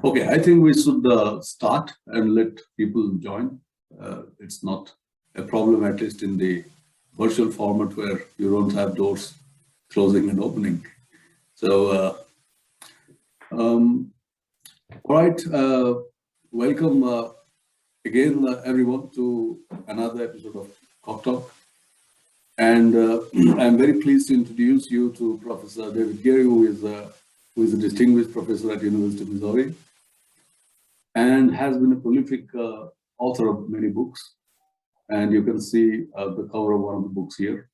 Okay, I think we should start and let people join. It's not a problem, at least in the virtual format where you don't have doors closing and opening. So, all right, welcome again, everyone, to another episode of CogTalk. And I'm very pleased to introduce you to Professor David Geary, who is a distinguished professor at University of Missouri, and has been a prolific author of many books. And you can see the cover of one of the books here.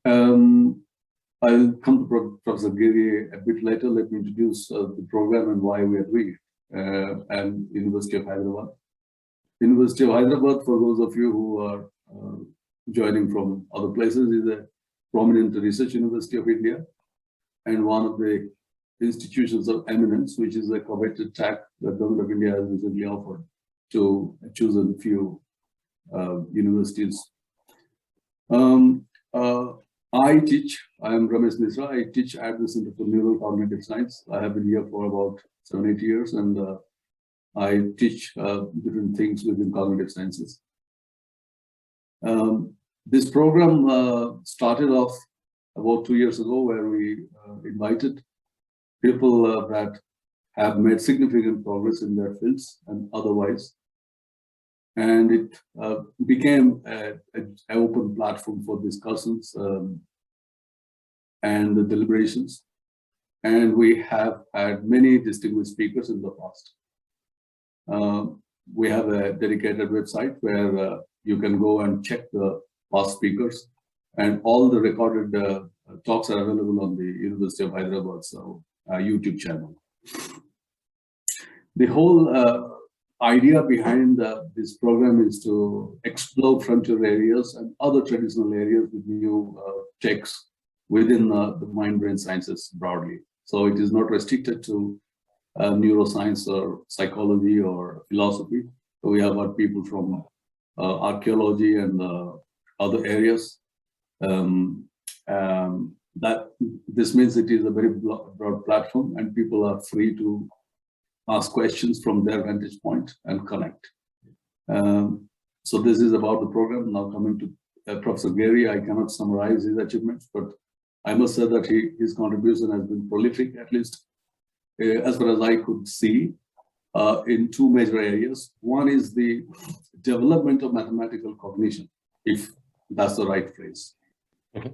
I'll come to Professor Geary a bit later. Let me introduce the program and why we are doing it. And University of Hyderabad. University of Hyderabad, for those of you who are joining from other places, is a prominent research university of India and one of the institutions of eminence, which is a coveted tag that the government of India has recently offered to choose a few universities. I teach, I am Ramesh Misra, I teach at the Center for Neurocognitive Science. I have been here for about 7-8 years, and I teach different things within cognitive sciences. This program started off about 2 years ago, where we invited people that have made significant progress in their fields and otherwise. And it became an open platform for discussions and the deliberations. And we have had many distinguished speakers in the past. We have a dedicated website where you can go and check the past speakers, and all the recorded talks are available on the University of Hyderabad's YouTube channel. The whole idea behind this program is to explore frontier areas and other traditional areas with new checks within the mind-brain sciences broadly. So it is not restricted to neuroscience or psychology or philosophy. So we have got people from archaeology and other areas. That this means it is a very broad platform, and people are free to ask questions from their vantage point and connect. So this is about the program. Now coming to Professor Geary, I cannot summarize his achievements, but I must say that his contribution has been prolific, at least as far as I could see, in two major areas. One is the development of mathematical cognition, if that's the right phrase. Okay.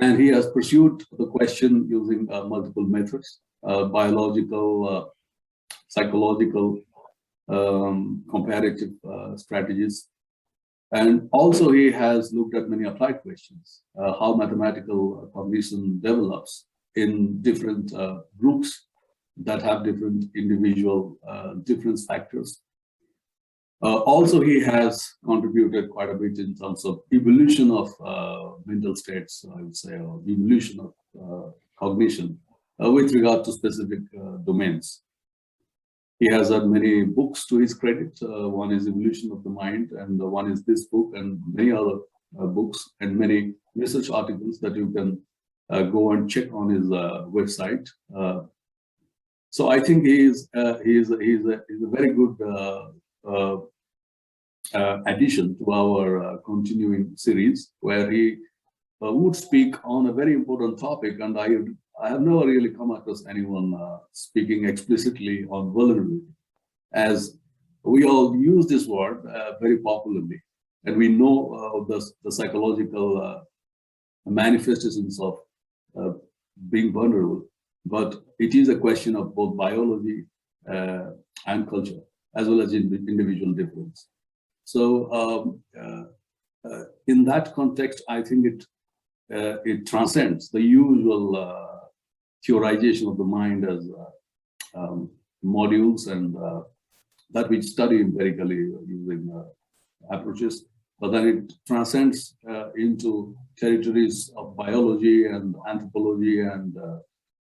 And he has pursued the question using multiple methods, biological, psychological, comparative strategies. And also he has looked at many applied questions, how mathematical cognition develops in different groups that have different individual difference factors. Also, he has contributed quite a bit in terms of evolution of mental states, I would say, or evolution of cognition with regard to specific domains. He has had many books to his credit. One is Evolution of the Mind, and one is this book, and many other books and many research articles that you can go and check on his website. So I think he is a very good addition to our continuing series, where he would speak on a very important topic, and I have never really come across anyone speaking explicitly on vulnerability, as we all use this word very popularly, and we know the psychological manifestations of being vulnerable, but it is a question of both biology and culture, as well as individual difference. So in that context, I think it transcends the usual theorization of the mind as modules and that we study empirically using approaches, but then it transcends into territories of biology and anthropology and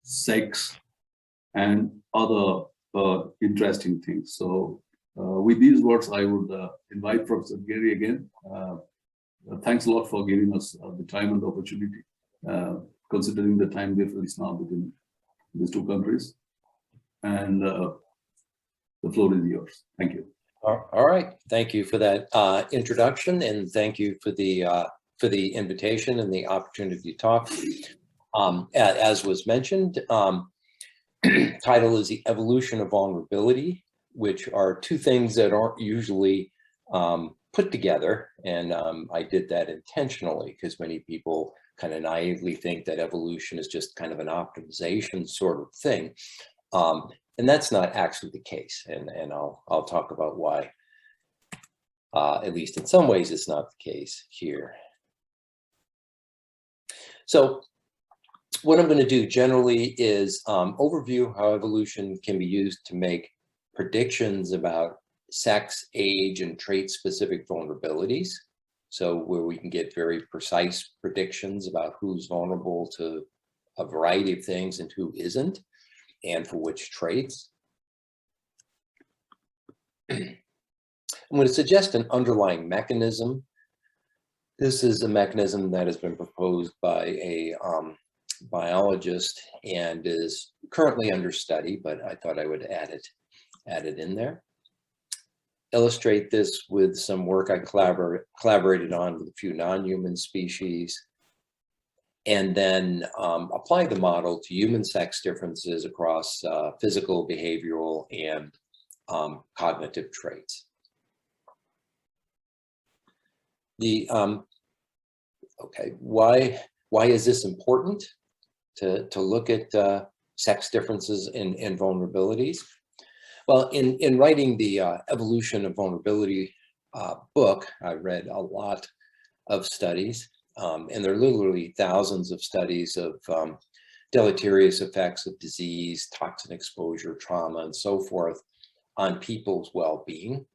sex and other interesting things. So with these words, I would invite Professor Geary again. Thanks a lot for giving us the time and the opportunity, considering the time difference now between these two countries. And the floor is yours. Thank you. All right. Thank you for that introduction, and thank you for the invitation and the opportunity to talk. As was mentioned, title is The Evolution of Vulnerability, which are two things that aren't usually put together. And I did that intentionally because many people kind of naively think that evolution is just kind of an optimization sort of thing. And that's not actually the case. And I'll talk about why, at least in some ways, it's not the case here. So what I'm going to do generally is overview how evolution can be used to make predictions about sex, age, and trait-specific vulnerabilities. So where we can get very precise predictions about who's vulnerable to a variety of things and who isn't, and for which traits. I'm going to suggest an underlying mechanism. This is a mechanism that has been proposed by a biologist and is currently under study, but I thought I would add it in there. Illustrate this with some work I collaborated on with a few non-human species, and then apply the model to human sex differences across physical, behavioral, and cognitive traits. Okay, why is this important to look at sex differences and vulnerabilities? Well, in writing the Evolution of Vulnerability book, I read a lot of studies, and there are literally thousands of studies of deleterious effects of disease, toxin exposure, trauma, and so forth on people's well-being.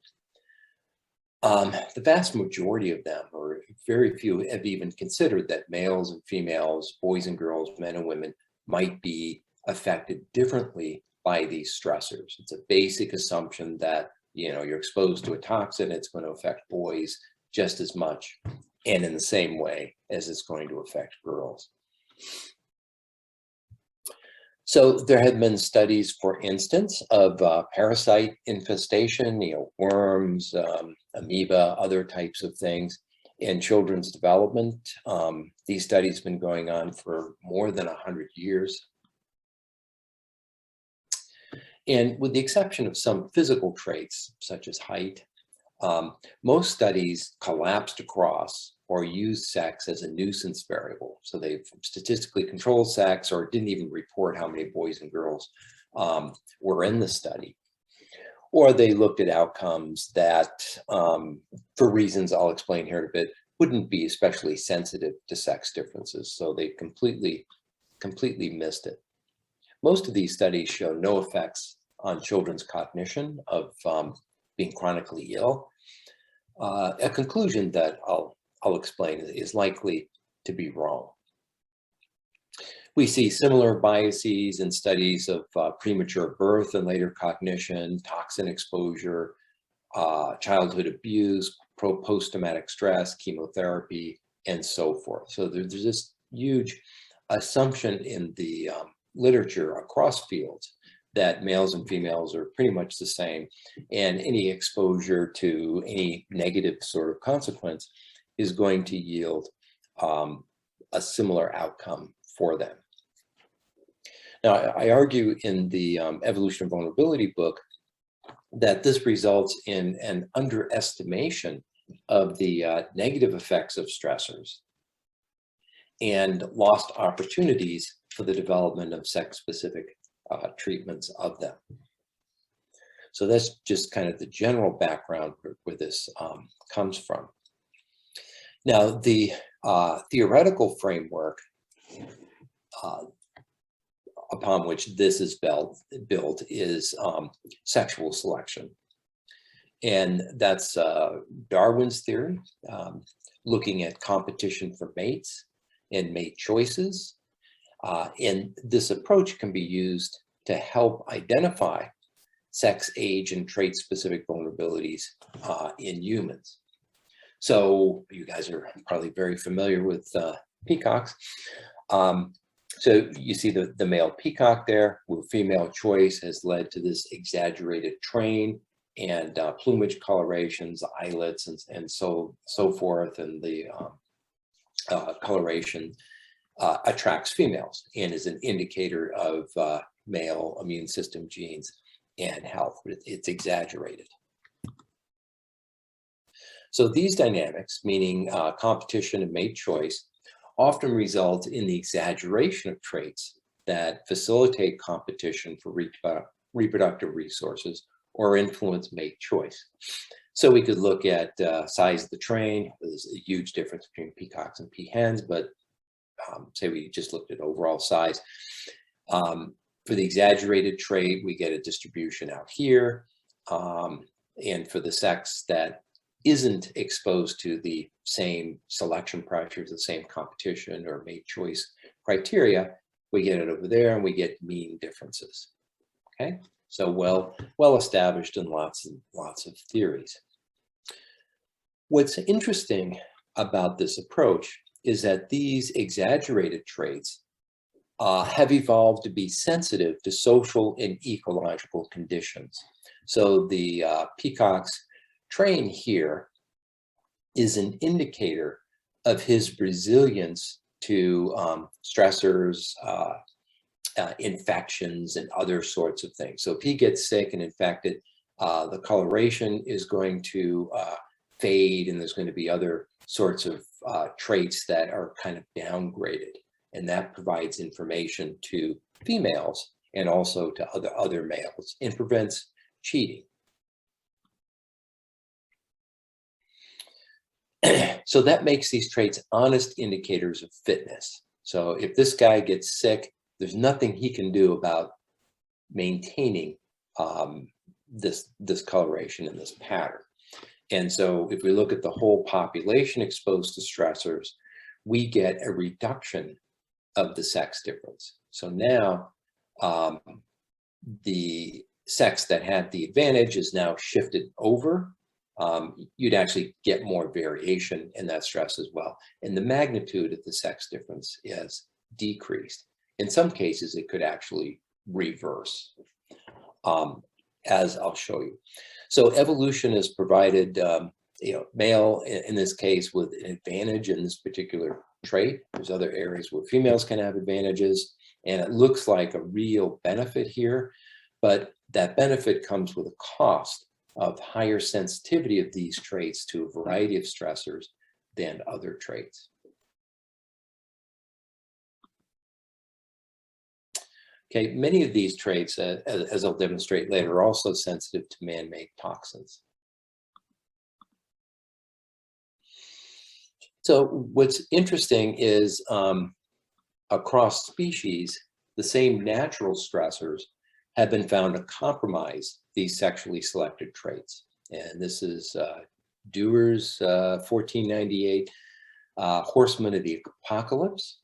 The vast majority of them, or very few, have even considered that males and females, boys and girls, men and women might be affected differently by these stressors. It's a basic assumption that, you know, you're exposed to a toxin, it's going to affect boys just as much and in the same way as it's going to affect girls. So there have been studies, for instance, of parasite infestation, you know, worms, amoeba, other types of things in children's development. These studies have been going on for more than 100 years. And with the exception of some physical traits, such as height, most studies collapsed across or used sex as a nuisance variable. So they've statistically controlled sex or didn't even report how many boys and girls were in the study. Or they looked at outcomes that, for reasons I'll explain here in a bit, wouldn't be especially sensitive to sex differences. So they completely missed it. Most of these studies show no effects on children's cognition of being chronically ill. A conclusion that I'll explain is likely to be wrong. We see similar biases in studies of premature birth and later cognition, toxin exposure, childhood abuse, post-traumatic stress, chemotherapy, and so forth. So there's this huge assumption in the literature across fields that males and females are pretty much the same, and any exposure to any negative sort of consequence is going to yield a similar outcome for them. Now, I argue in the Evolution of Vulnerability book that this results in an underestimation of the negative effects of stressors and lost opportunities for the development of sex-specific treatments of them. So that's just kind of the general background where this comes from. Now, the theoretical framework upon which this is built is sexual selection. And that's Darwin's theory, looking at competition for mates and mate choices. And this approach can be used to help identify sex, age, and trait-specific vulnerabilities in humans. So you guys are probably very familiar with peacocks. So you see the male peacock there, where female choice has led to this exaggerated train and plumage colorations, islets, and so forth, and the coloration attracts females and is an indicator of male immune system genes and health. It's exaggerated. So these dynamics, meaning competition and mate choice, often result in the exaggeration of traits that facilitate competition for reproductive resources or influence mate choice. So we could look at size of the train. There's a huge difference between peacocks and peahens, but say we just looked at overall size. For the exaggerated trait, we get a distribution out here. And for the sex that isn't exposed to the same selection pressures, the same competition or mate choice criteria, we get it over there and we get mean differences. Okay, so well established in lots of theories. What's interesting about this approach is that these exaggerated traits have evolved to be sensitive to social and ecological conditions. So the peacock's train here is an indicator of his resilience to stressors, infections, and other sorts of things. So if he gets sick and infected, the coloration is going to fade, and there's going to be other sorts of traits that are kind of downgraded. And that provides information to females and also to other males and prevents cheating. So that makes these traits honest indicators of fitness. So if this guy gets sick, there's nothing he can do about maintaining this coloration and this pattern. And so if we look at the whole population exposed to stressors, we get a reduction of the sex difference. So now the sex that had the advantage is now shifted over. You'd actually get more variation in that stress as well. And the magnitude of the sex difference is decreased. In some cases, it could actually reverse, as I'll show you. So evolution has provided male, in this case, with an advantage in this particular trait. There's other areas where females can have advantages, and it looks like a real benefit here, but that benefit comes with a cost of higher sensitivity of these traits to a variety of stressors than other traits. Okay, many of these traits, as I'll demonstrate later, are also sensitive to man-made toxins. So what's interesting is across species, the same natural stressors have been found to compromise these sexually selected traits. And this is Dewar's 1498 Horsemen of the Apocalypse.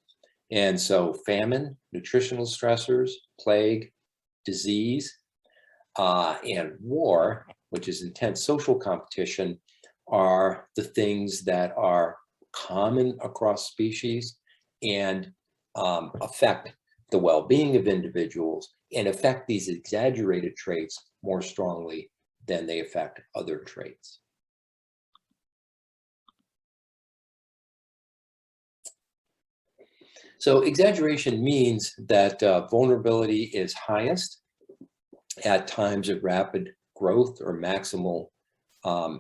And so famine, nutritional stressors, plague, disease, and war, which is intense social competition, are the things that are common across species and affect the well-being of individuals and affect these exaggerated traits more strongly than they affect other traits. So exaggeration means that vulnerability is highest at times of rapid growth or maximal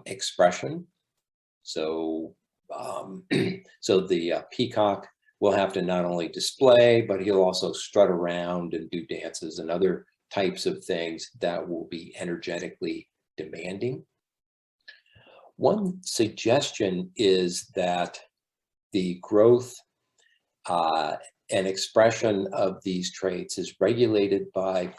expression. So, so the peacock will have to not only display, but he'll also strut around and do dances and other types of things that will be energetically demanding. One suggestion is that the growth and expression of these traits is regulated by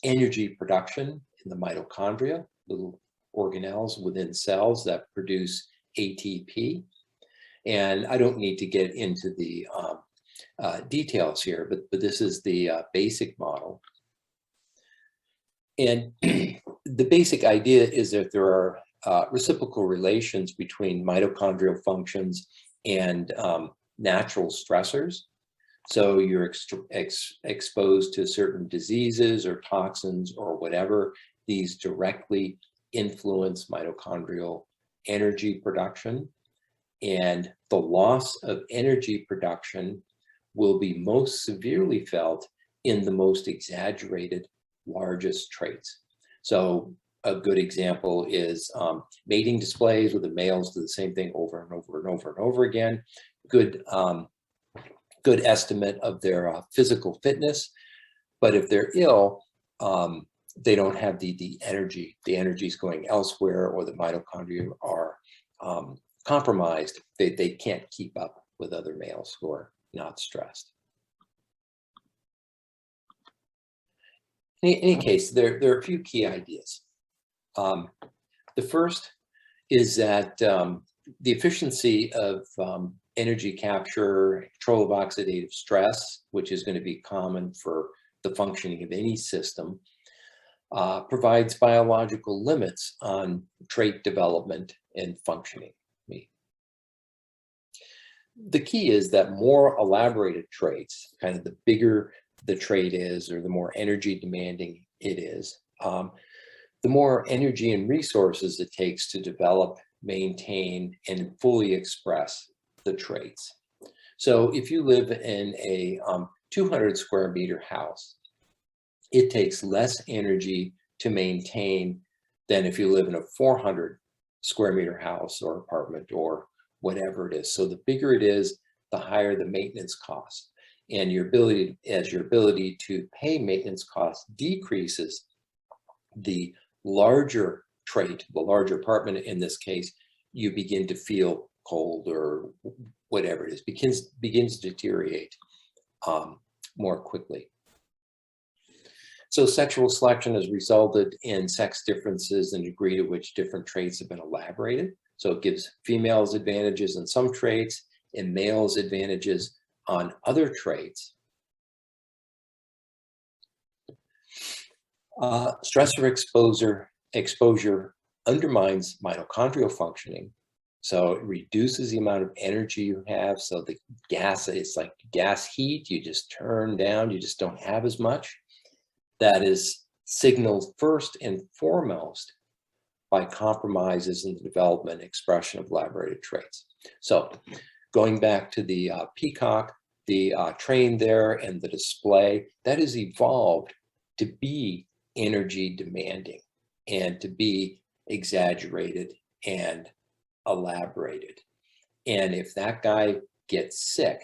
energy production in the mitochondria, little organelles within cells that produce ATP. And I don't need to get into the details here, but this is the basic model. And the basic idea is that there are reciprocal relations between mitochondrial functions and natural stressors. So you're exposed to certain diseases or toxins or whatever. These directly influence mitochondrial energy production. And the loss of energy production will be most severely felt in the most exaggerated, largest traits. So a good example is mating displays, where the males do the same thing over and over and over and over again. Good estimate of their physical fitness. But if they're ill, they don't have the energy. The energy is going elsewhere, or the mitochondria are compromised. They can't keep up with other males who are not stressed. In any case, there are a few key ideas. The first is that the efficiency of energy capture, control of oxidative stress, which is going to be common for the functioning of any system, provides biological limits on trait development and functioning. The key is that more elaborated traits, kind of the bigger the trait is, or the more energy demanding it is, the more energy and resources it takes to develop, maintain, and fully express the traits. So if you live in a 200 square meter house, it takes less energy to maintain than if you live in a 400 square meter house or apartment or whatever it is. So the bigger it is, the higher the maintenance cost. And your ability to pay maintenance costs decreases, the larger trait, the larger apartment in this case, you begin to feel cold or whatever it is, begins to deteriorate more quickly. So sexual selection has resulted in sex differences in the degree to which different traits have been elaborated. So it gives females advantages in some traits and males advantages on other traits. Stressor exposure undermines mitochondrial functioning. So it reduces the amount of energy you have. So the gas, it's like gas heat, you just turn down, you just don't have as much. That is signaled first and foremost by compromises in the development and expression of elaborated traits. So going back to the peacock, the train there and the display, that is evolved to be energy demanding and to be exaggerated and elaborated. And if that guy gets sick,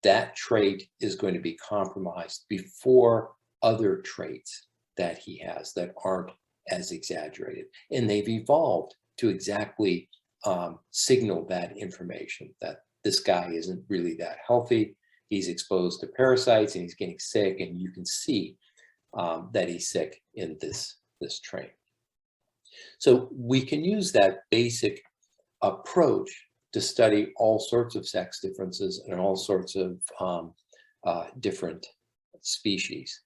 that trait is going to be compromised before other traits that he has that aren't as exaggerated. And they've evolved to exactly signal that information, that this guy isn't really that healthy. He's exposed to parasites and he's getting sick, and you can see that he's sick in this train. So we can use that basic approach to study all sorts of sex differences and all sorts of different species.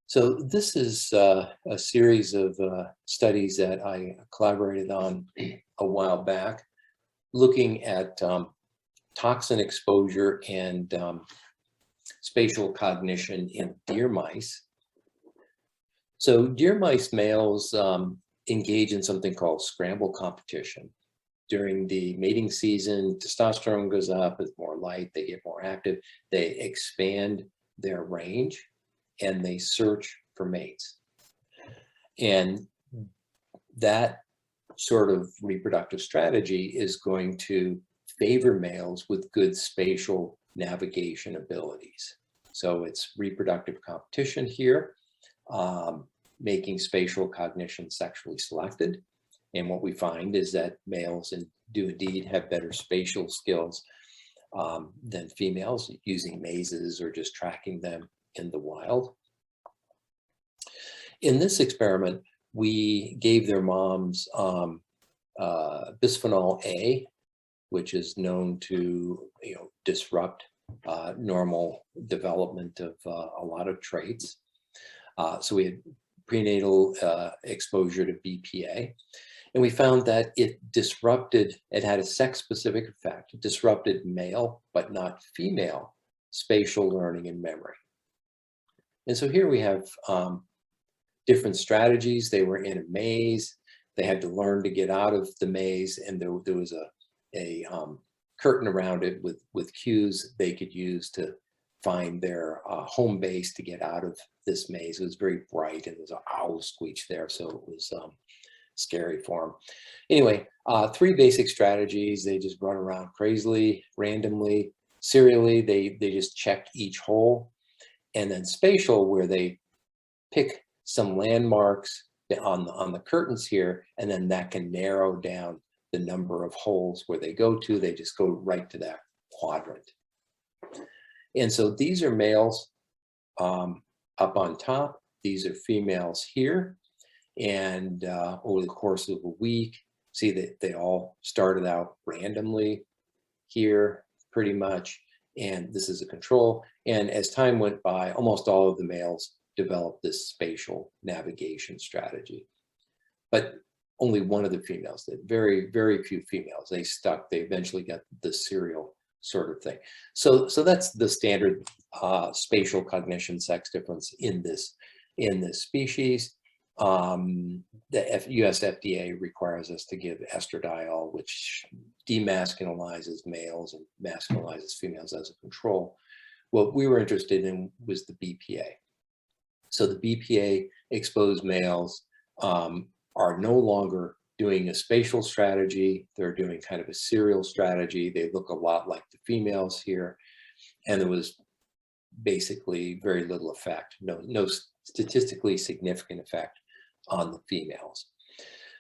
So this is a series of studies that I collaborated on a while back, looking at toxin exposure and spatial cognition in deer mice. So deer mice males engage in something called scramble competition. During the mating season, testosterone goes up, it's more light, they get more active, they expand their range, and they search for mates. And that sort of reproductive strategy is going to favor males with good spatial navigation abilities. So it's reproductive competition here, making spatial cognition sexually selected. And what we find is that males do indeed have better spatial skills than females, using mazes or just tracking them in the wild. In this experiment, we gave their moms bisphenol A, which is known to disrupt normal development of a lot of traits. So we had prenatal exposure to BPA. And we found that it had a sex-specific effect. It disrupted male, but not female, spatial learning and memory. And so here we have different strategies. They were in a maze. They had to learn to get out of the maze, and there was a curtain around it with cues they could use to find their home base to get out of this maze. It was very bright, and there was an owl screech there, so it was scary for them. Anyway, 3 basic strategies. They just run around crazily, randomly. Serially, they just checked each hole. And then spatial, where they pick some landmarks on the curtains here, and then that can narrow down the number of holes where they go to. They just go right to that quadrant. And so these are males up on top. These are females here. And over the course of a week, see that they all started out randomly here, pretty much. And this is a control. And as time went by, almost all of the males developed this spatial navigation strategy. But only one of the females did. Very, very few females. They stuck. They eventually got the serial sort of thing. So that's the standard spatial cognition sex difference in this species. The US FDA requires us to give estradiol, which demasculinizes males and masculinizes females as a control. What we were interested in was the BPA. So the BPA exposed males are no longer doing a spatial strategy. They're doing kind of a serial strategy. They look a lot like the females here. And there was basically very little effect, no statistically significant effect on the females.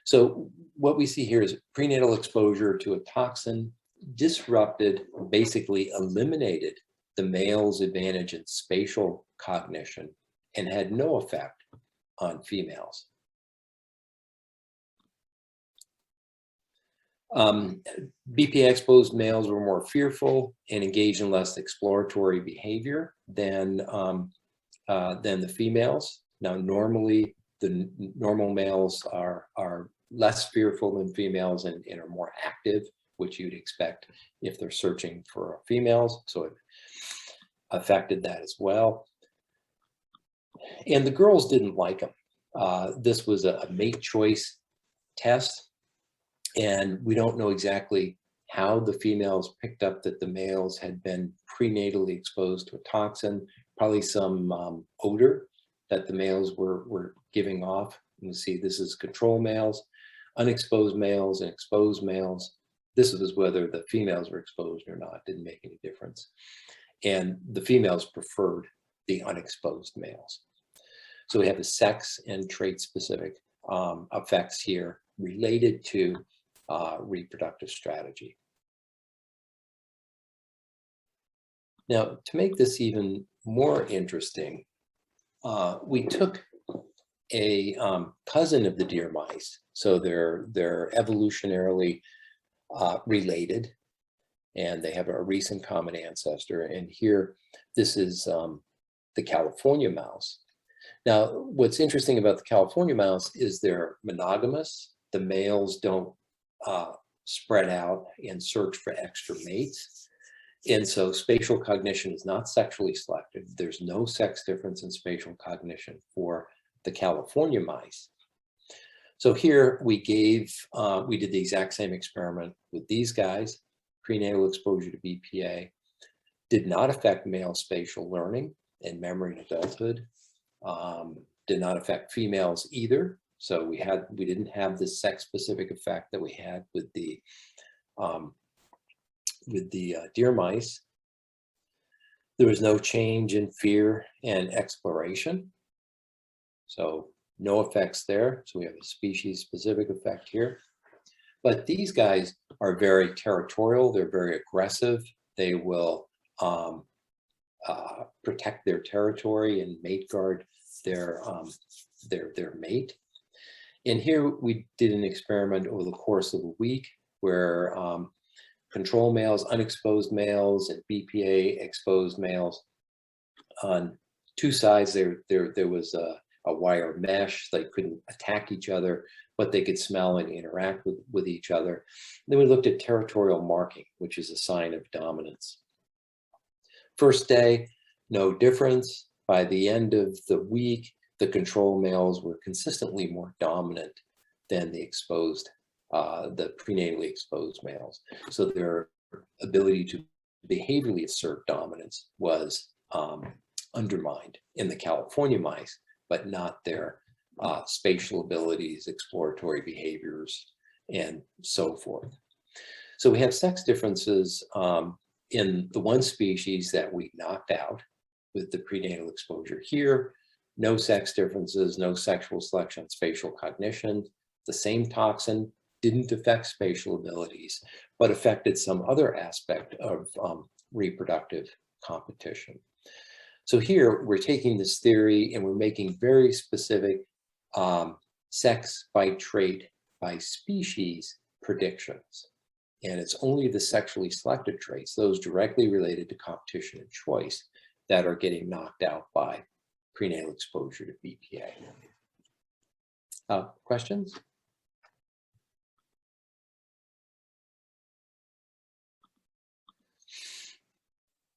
So what we see here is prenatal exposure to a toxin disrupted, basically eliminated the male's advantage in spatial cognition and had no effect on females. BPA exposed males were more fearful and engaged in less exploratory behavior than the females. Now, normally, the normal males are less fearful than females and are more active, which you'd expect if they're searching for females. So it affected that as well. And the girls didn't like them. This was a mate choice test, and we don't know exactly how the females picked up that the males had been prenatally exposed to a toxin, probably some odor that the males were giving off. You can see this is control males, unexposed males, and exposed males. This was whether the females were exposed or not, didn't make any difference. And the females preferred the unexposed males. So we have the sex and trait-specific effects here related to reproductive strategy. Now, to make this even more interesting, we took a cousin of the deer mice, so they're evolutionarily related, and they have a recent common ancestor. And here, this is the California mouse. Now, what's interesting about the California mouse is they're monogamous. The males don't spread out and search for extra mates. And so spatial cognition is not sexually selective. There's no sex difference in spatial cognition for the California mice. So here we did the exact same experiment with these guys. Prenatal exposure to BPA did not affect male spatial learning and memory in adulthood. Did not affect females either. So we didn't have the sex-specific effect that we had with the deer mice. There was no change in fear and exploration. So no effects there. So we have a species-specific effect here. But these guys are very territorial. They're very aggressive. They will protect their territory and mate guard their mate. And here we did an experiment over the course of a week where control males, unexposed males, and BPA exposed males, on two sides there was a wire mesh. They couldn't attack each other, but they could smell and interact with each other. Then we looked at territorial marking, which is a sign of dominance. First day, no difference. By the end of the week, the control males were consistently more dominant than the prenatally exposed males. So their ability to behaviorally assert dominance was undermined in the California mice, but not their spatial abilities, exploratory behaviors, and so forth. So we have sex differences in the one species that we knocked out with the prenatal exposure here. No sex differences, no sexual selection, spatial cognition. The same toxin didn't affect spatial abilities, but affected some other aspect of reproductive competition. So here we're taking this theory and we're making very specific sex by trait by species predictions. And it's only the sexually selected traits, those directly related to competition and choice, that are getting knocked out by prenatal exposure to BPA. Questions?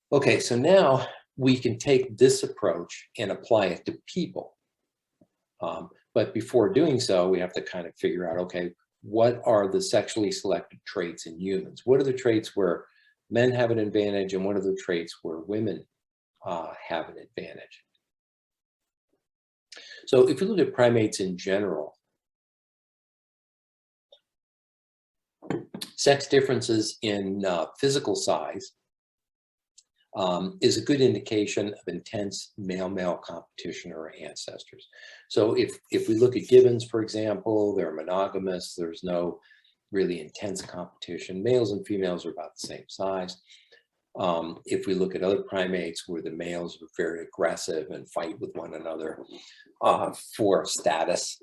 Okay, so now we can take this approach and apply it to people. But before doing so, we have to kind of figure out, okay, what are the sexually selected traits in humans? What are the traits where men have an advantage, and what are the traits where women have an advantage? So if you look at primates in general, sex differences in physical size is a good indication of intense male-male competition or ancestors. So if we look at gibbons, for example, they're monogamous, there's no really intense competition. Males and females are about the same size. If we look at other primates where the males are very aggressive and fight with one another for status,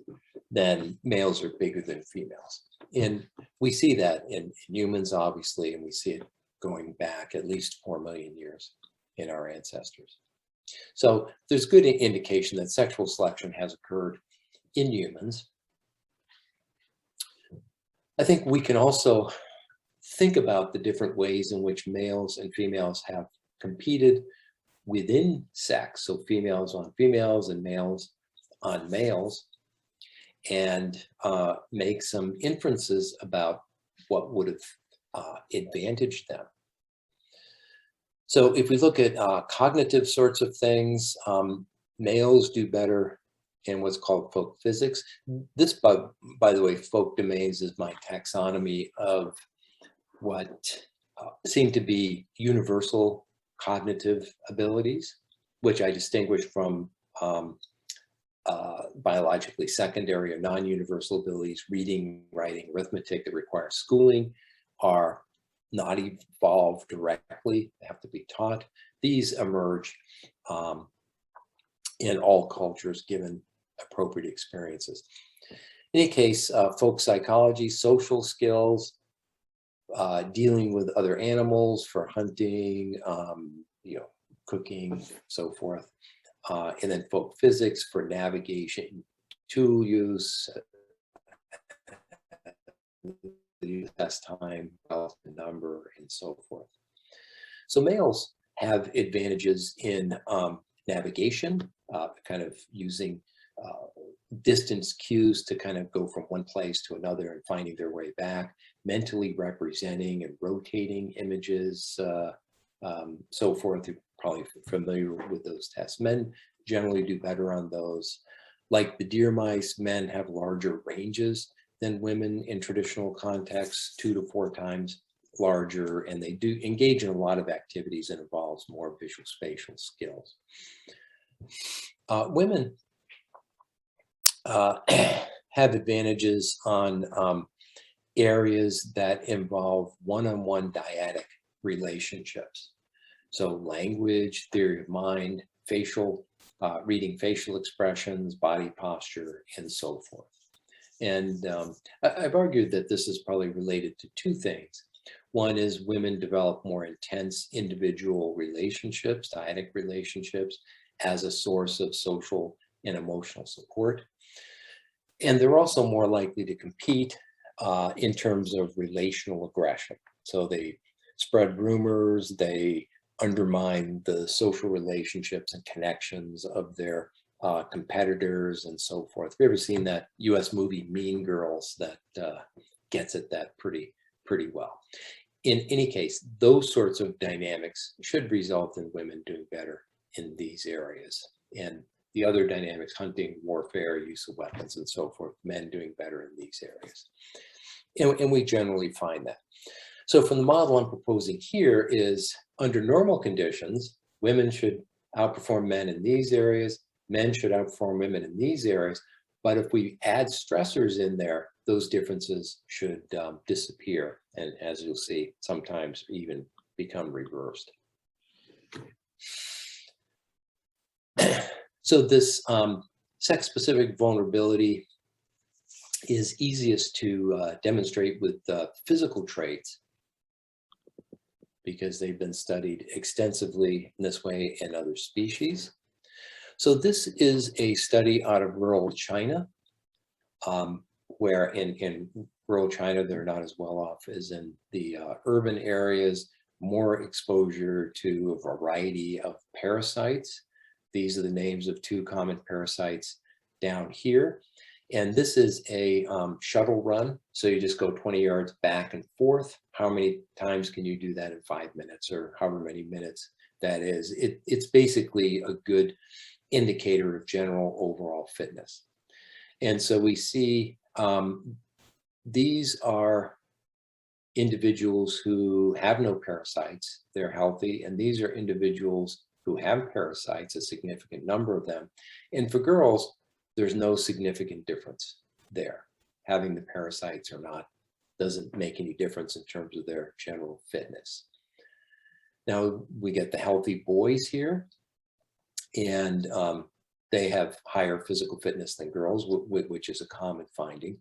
then males are bigger than females. And we see that in humans, obviously, and we see it going back at least 4 million years in our ancestors. So there's good indication that sexual selection has occurred in humans. I think we can also think about the different ways in which males and females have competed within sex, so females on females and males on males, and make some inferences about what would have advantaged them. So if we look at cognitive sorts of things, males do better in what's called folk physics. This, by the way, folk domains is my taxonomy of what seem to be universal cognitive abilities, which I distinguish from biologically secondary or non-universal abilities. Reading, writing, arithmetic that require schooling are not evolved directly, they have to be taught. These emerge in all cultures given appropriate experiences. In any case, folk psychology, social skills, dealing with other animals for hunting, cooking, so forth. And then folk physics for navigation, tool use, test time, number, and so forth. So males have advantages in navigation, kind of using distance cues to kind of go from one place to another and finding their way back, mentally representing and rotating images, so forth. You're probably familiar with those tests. Men generally do better on those. Like the deer mice, men have larger ranges than women in traditional contexts, 2 to 4 times larger, and they do engage in a lot of activities that involves more visual spatial skills. Women have advantages on areas that involve one-on-one dyadic relationships. So language, theory of mind, facial, reading facial expressions, body posture, and so forth. And I've argued that this is probably related to 2 things. One is women develop more intense individual relationships, dyadic relationships, as a source of social and emotional support. And they're also more likely to compete in terms of relational aggression. So they spread rumors, they undermine the social relationships and connections of their competitors and so forth. Have you ever seen that US movie Mean Girls that gets at that pretty well? In any case, those sorts of dynamics should result in women doing better in these areas. And the other dynamics, hunting, warfare, use of weapons, and so forth, men doing better in these areas. And we generally find that. So from the model I'm proposing here is, under normal conditions, women should outperform men in these areas, men should outperform women in these areas, but if we add stressors in there, those differences should disappear, and as you'll see, sometimes even become reversed. So this sex-specific vulnerability is easiest to demonstrate with physical traits, because they've been studied extensively in this way in other species. So this is a study out of rural China, where in rural China, they're not as well off as in the urban areas, more exposure to a variety of parasites. These are the names of two common parasites down here. And this is a shuttle run. So you just go 20 yards back and forth. How many times can you do that in 5 minutes, or however many minutes that is? It's basically a good indicator of general overall fitness. And so we see these are individuals who have no parasites, they're healthy, and these are individuals who have parasites, a significant number of them. And for girls, there's no significant difference there. Having the parasites or not doesn't make any difference in terms of their general fitness. Now we get the healthy boys here, and they have higher physical fitness than girls, which is a common finding.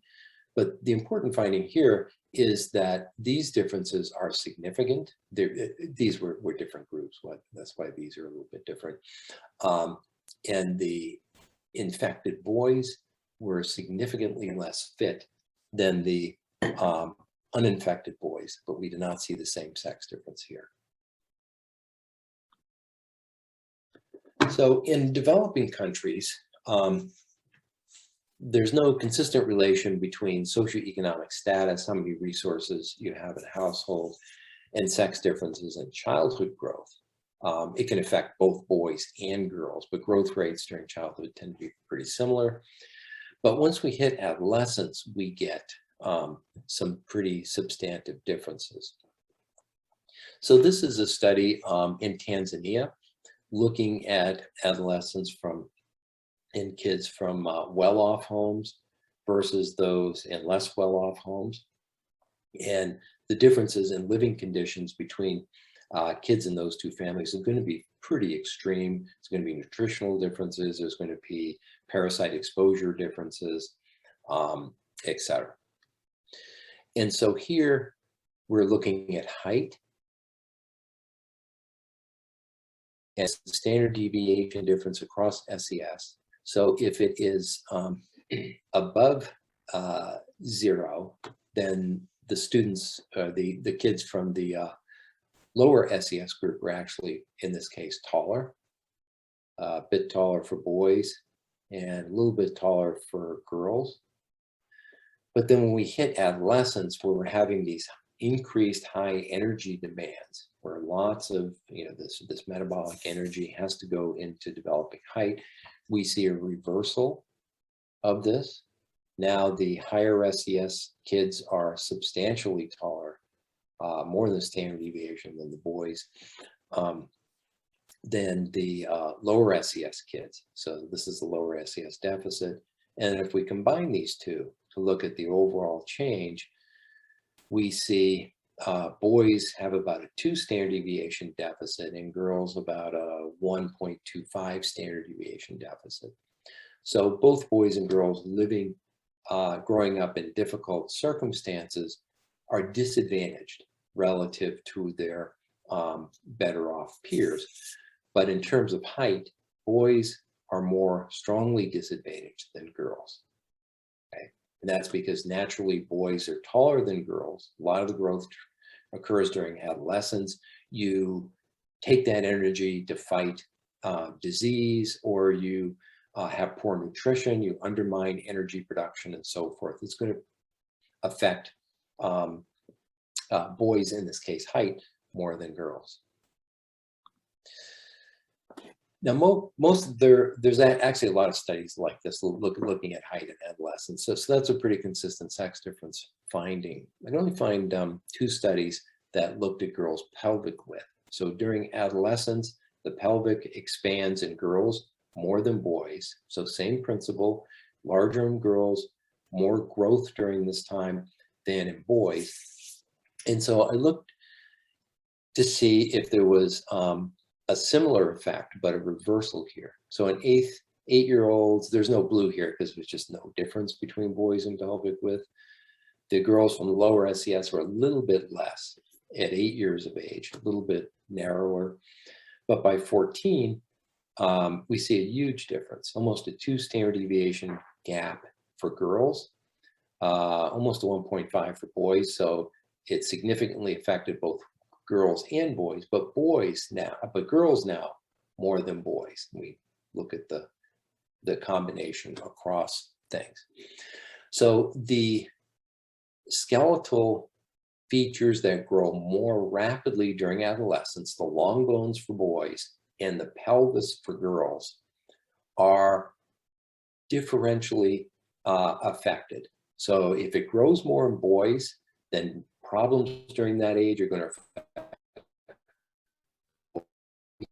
But the important finding here is that these differences are significant. These were different groups. That's why these are a little bit different. And the infected boys were significantly less fit than the uninfected boys, but we do not see the same sex difference here. So in developing countries, there's no consistent relation between socioeconomic status, how many resources you have in a household, and sex differences in childhood growth. It can affect both boys and girls, but growth rates during childhood tend to be pretty similar. But once we hit adolescence, we get some pretty substantive differences. So this is a study in Tanzania, looking at adolescents in kids from well-off homes versus those in less well-off homes. And the differences in living conditions between kids in those two families are going to be pretty extreme. It's going to be nutritional differences, there's going to be parasite exposure differences, etc. And so here we're looking at height as the standard deviation difference across SES. So if it is above 0, then the students, the kids from the lower SES group are actually, in this case, taller, a bit taller for boys, and a little bit taller for girls. But then when we hit adolescence, where we're having these increased high energy demands, where lots of this metabolic energy has to go into developing height, we see a reversal of this. Now the higher SES kids are substantially taller, more than standard deviation than the boys, than the lower SES kids. So this is the lower SES deficit. And if we combine these two to look at the overall change, we see boys have about a 2 standard deviation deficit and girls about a 1.25 standard deviation deficit. So both boys and girls living, growing up in difficult circumstances are disadvantaged relative to their better off peers. But in terms of height, boys are more strongly disadvantaged than girls. Okay? And that's because naturally boys are taller than girls. A lot of the growth occurs during adolescence. You take that energy to fight disease, or you have poor nutrition, you undermine energy production and so forth. It's going to affect boys, in this case, height, more than girls. Now, there's actually a lot of studies like this looking at height in adolescence. So that's a pretty consistent sex difference finding. I can only find 2 studies that looked at girls' pelvic width. So during adolescence, the pelvic expands in girls more than boys. So same principle, larger in girls, more growth during this time than in boys. And so I looked to see if there was a similar effect, but a reversal here. So in 8-year-olds, there's no blue here because there's just no difference between boys and pelvic width. The girls from the lower SES were a little bit less at 8 years of age, a little bit narrower. But by 14, we see a huge difference, almost a 2 standard deviation gap for girls, almost a 1.5 for boys. So it significantly affected both girls and boys, but girls now more than boys. We look at the combination across things. So the skeletal features that grow more rapidly during adolescence, the long bones for boys and the pelvis for girls, are differentially affected. So if it grows more in boys, then problems during that age are going to affect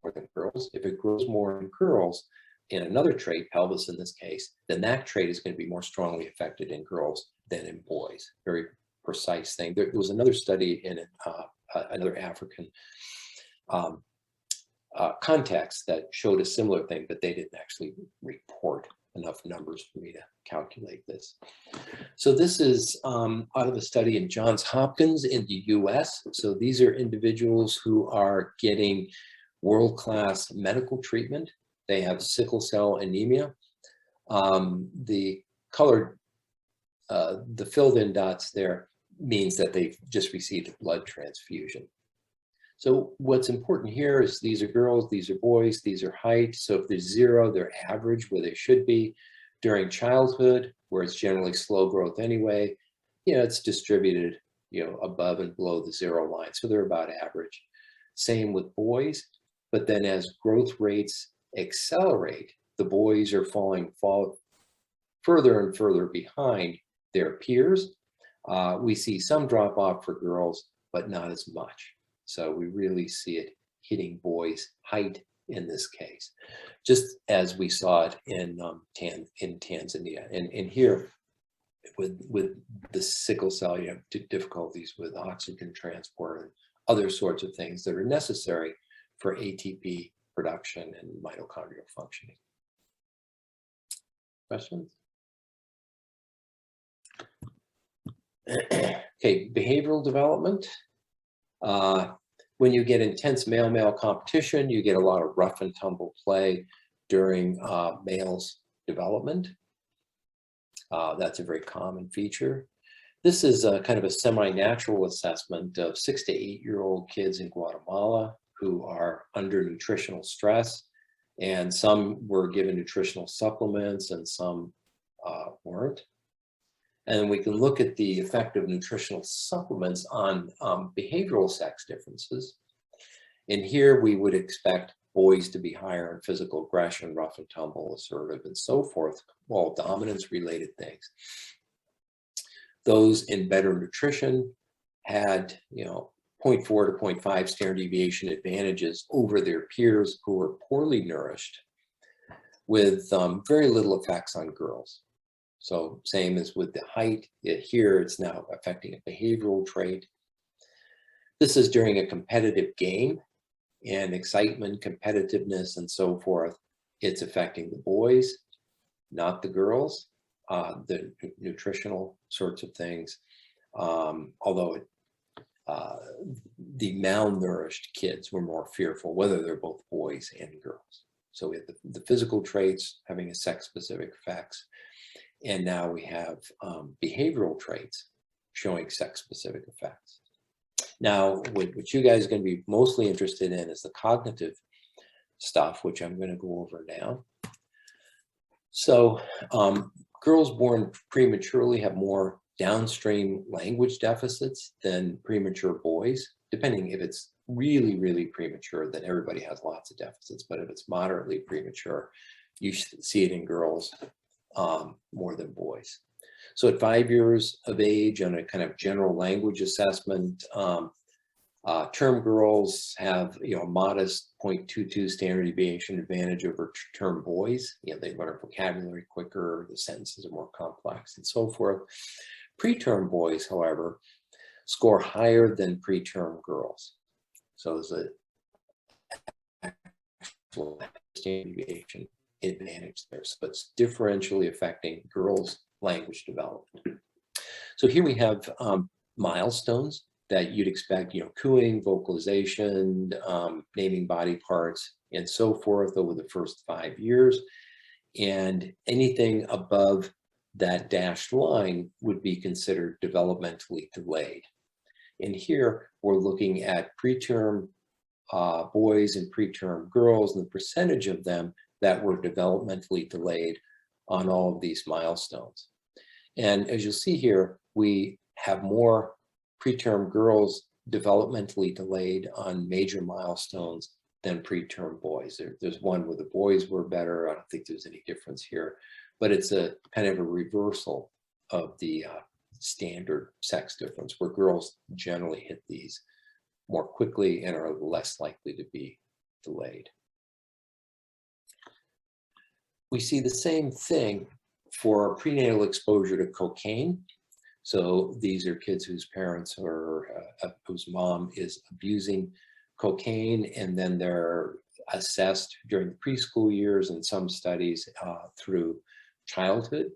more than girls. If it grows more in girls, in another trait, pelvis in this case, then that trait is going to be more strongly affected in girls than in boys. Very precise thing. There was another study in another African context that showed a similar thing, but they didn't actually report enough numbers for me to calculate this. So this is out of a study in Johns Hopkins in the US. So these are individuals who are getting world-class medical treatment. They have sickle cell anemia. The colored, the filled in dots there means that they've just received a blood transfusion. So what's important here is these are girls, these are boys, these are height. So if there's 0, they're average where they should be. During childhood, where it's generally slow growth anyway, it's distributed, above and below the 0 line. So they're about average. Same with boys, but then as growth rates accelerate, the boys are fall further and further behind their peers. We see some drop off for girls, but not as much. So we really see it hitting boys' height in this case, just as we saw it in Tanzania. And here, with the sickle cell, you have difficulties with oxygen transport and other sorts of things that are necessary for ATP production and mitochondrial functioning. Questions? Okay, behavioral development. When you get intense male-male competition, you get a lot of rough and tumble play during males' development. That's a very common feature. This is a kind of a semi-natural assessment of 6 to 8-year-old kids in Guatemala who are under nutritional stress, and some were given nutritional supplements and some weren't. And we can look at the effect of nutritional supplements on behavioral sex differences. And here we would expect boys to be higher in physical aggression, rough and tumble, assertive, and so forth, all dominance-related things. Those in better nutrition had, 0.4 to 0.5 standard deviation advantages over their peers who were poorly nourished, with very little effects on girls. So same as with the height, here it's now affecting a behavioral trait. This is during a competitive game, and excitement, competitiveness, and so forth. It's affecting the boys, not the girls, the nutritional sorts of things, although the malnourished kids were more fearful, whether they're both boys and girls. So we have the physical traits having a sex-specific effects, and now we have behavioral traits showing sex-specific effects. Now, what you guys are going to be mostly interested in is the cognitive stuff, which I'm going to go over now. So girls born prematurely have more downstream language deficits than premature boys, depending if it's really, really premature, then everybody has lots of deficits. But if it's moderately premature, you see it in girls more than boys. So at 5 years of age, on a kind of general language assessment, term girls have, a modest 0.22 standard deviation advantage over term boys. They learn vocabulary quicker, the sentences are more complex, and so forth. Preterm boys, however, score higher than preterm girls. So there's a actual standard deviation advantage there. So it's differentially affecting girls' language development. So here we have milestones that you'd expect, cooing, vocalization, naming body parts, and so forth over the first 5 years. And anything above that dashed line would be considered developmentally delayed. And here we're looking at preterm boys and preterm girls and the percentage of them that were developmentally delayed on all of these milestones. And as you'll see here, we have more preterm girls developmentally delayed on major milestones than preterm boys. There's one where the boys were better. I don't think there's any difference here, but it's a kind of a reversal of the standard sex difference, where girls generally hit these more quickly and are less likely to be delayed. We see the same thing for prenatal exposure to cocaine. So these are kids whose parents or whose mom is abusing cocaine, and then they're assessed during the preschool years and some studies through childhood.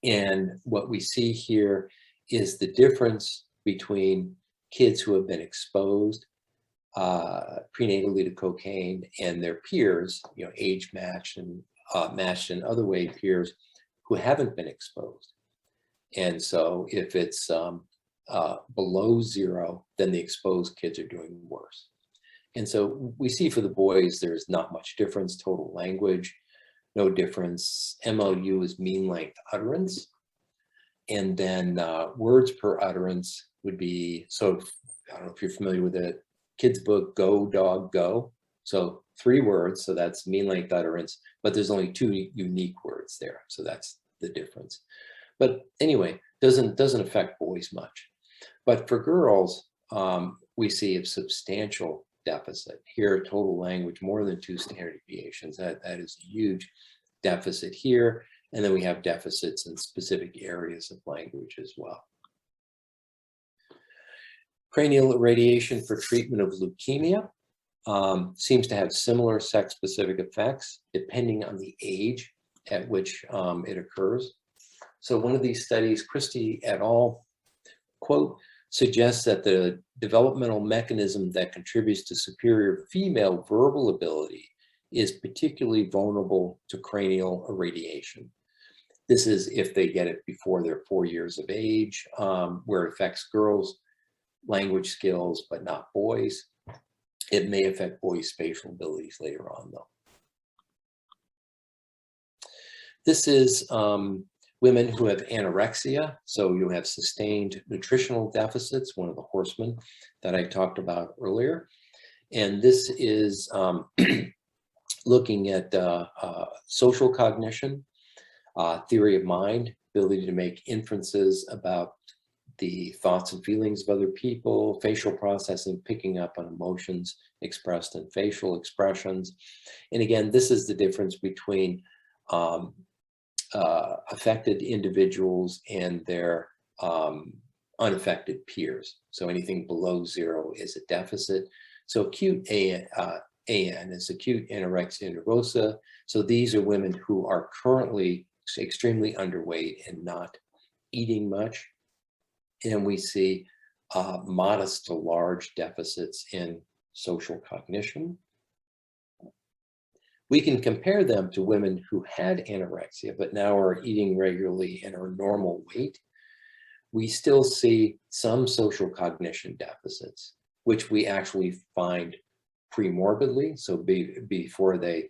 And what we see here is the difference between kids who have been exposed prenatally to cocaine and their peers, age matched and matched in other way peers who haven't been exposed. And so if it's below 0, then the exposed kids are doing worse. And so we see for the boys, there's not much difference. Total language, no difference. MLU is mean length utterance. And then words per utterance would be, so I don't know if you're familiar with the kids book, Go Dog Go. So 3 words, so that's mean length utterance, but there's only 2 unique words there. So that's the difference. But anyway, doesn't affect boys much. But for girls, we see a substantial deficit. Here, total language, more than 2 standard deviations. That is a huge deficit here. And then we have deficits in specific areas of language as well. Cranial irradiation for treatment of leukemia seems to have similar sex-specific effects depending on the age at which it occurs. So one of these studies, Christie et al., quote, suggests that the developmental mechanism that contributes to superior female verbal ability is particularly vulnerable to cranial irradiation. This is if they get it before they're 4 years of age, where it affects girls' language skills, but not boys. It may affect boys' spatial abilities later on, though. This is women who have anorexia. So you have sustained nutritional deficits, one of the horsemen that I talked about earlier. And this is looking at social cognition, theory of mind, ability to make inferences about the thoughts and feelings of other people, facial processing, picking up on emotions expressed in facial expressions. And again, this is the difference between affected individuals and their unaffected peers. So anything below 0 is a deficit. So acute AN is acute anorexia nervosa. So these are women who are currently extremely underweight and not eating much. And we see modest to large deficits in social cognition. We can compare them to women who had anorexia, but now are eating regularly and are normal weight. We still see some social cognition deficits, which we actually find premorbidly. So before they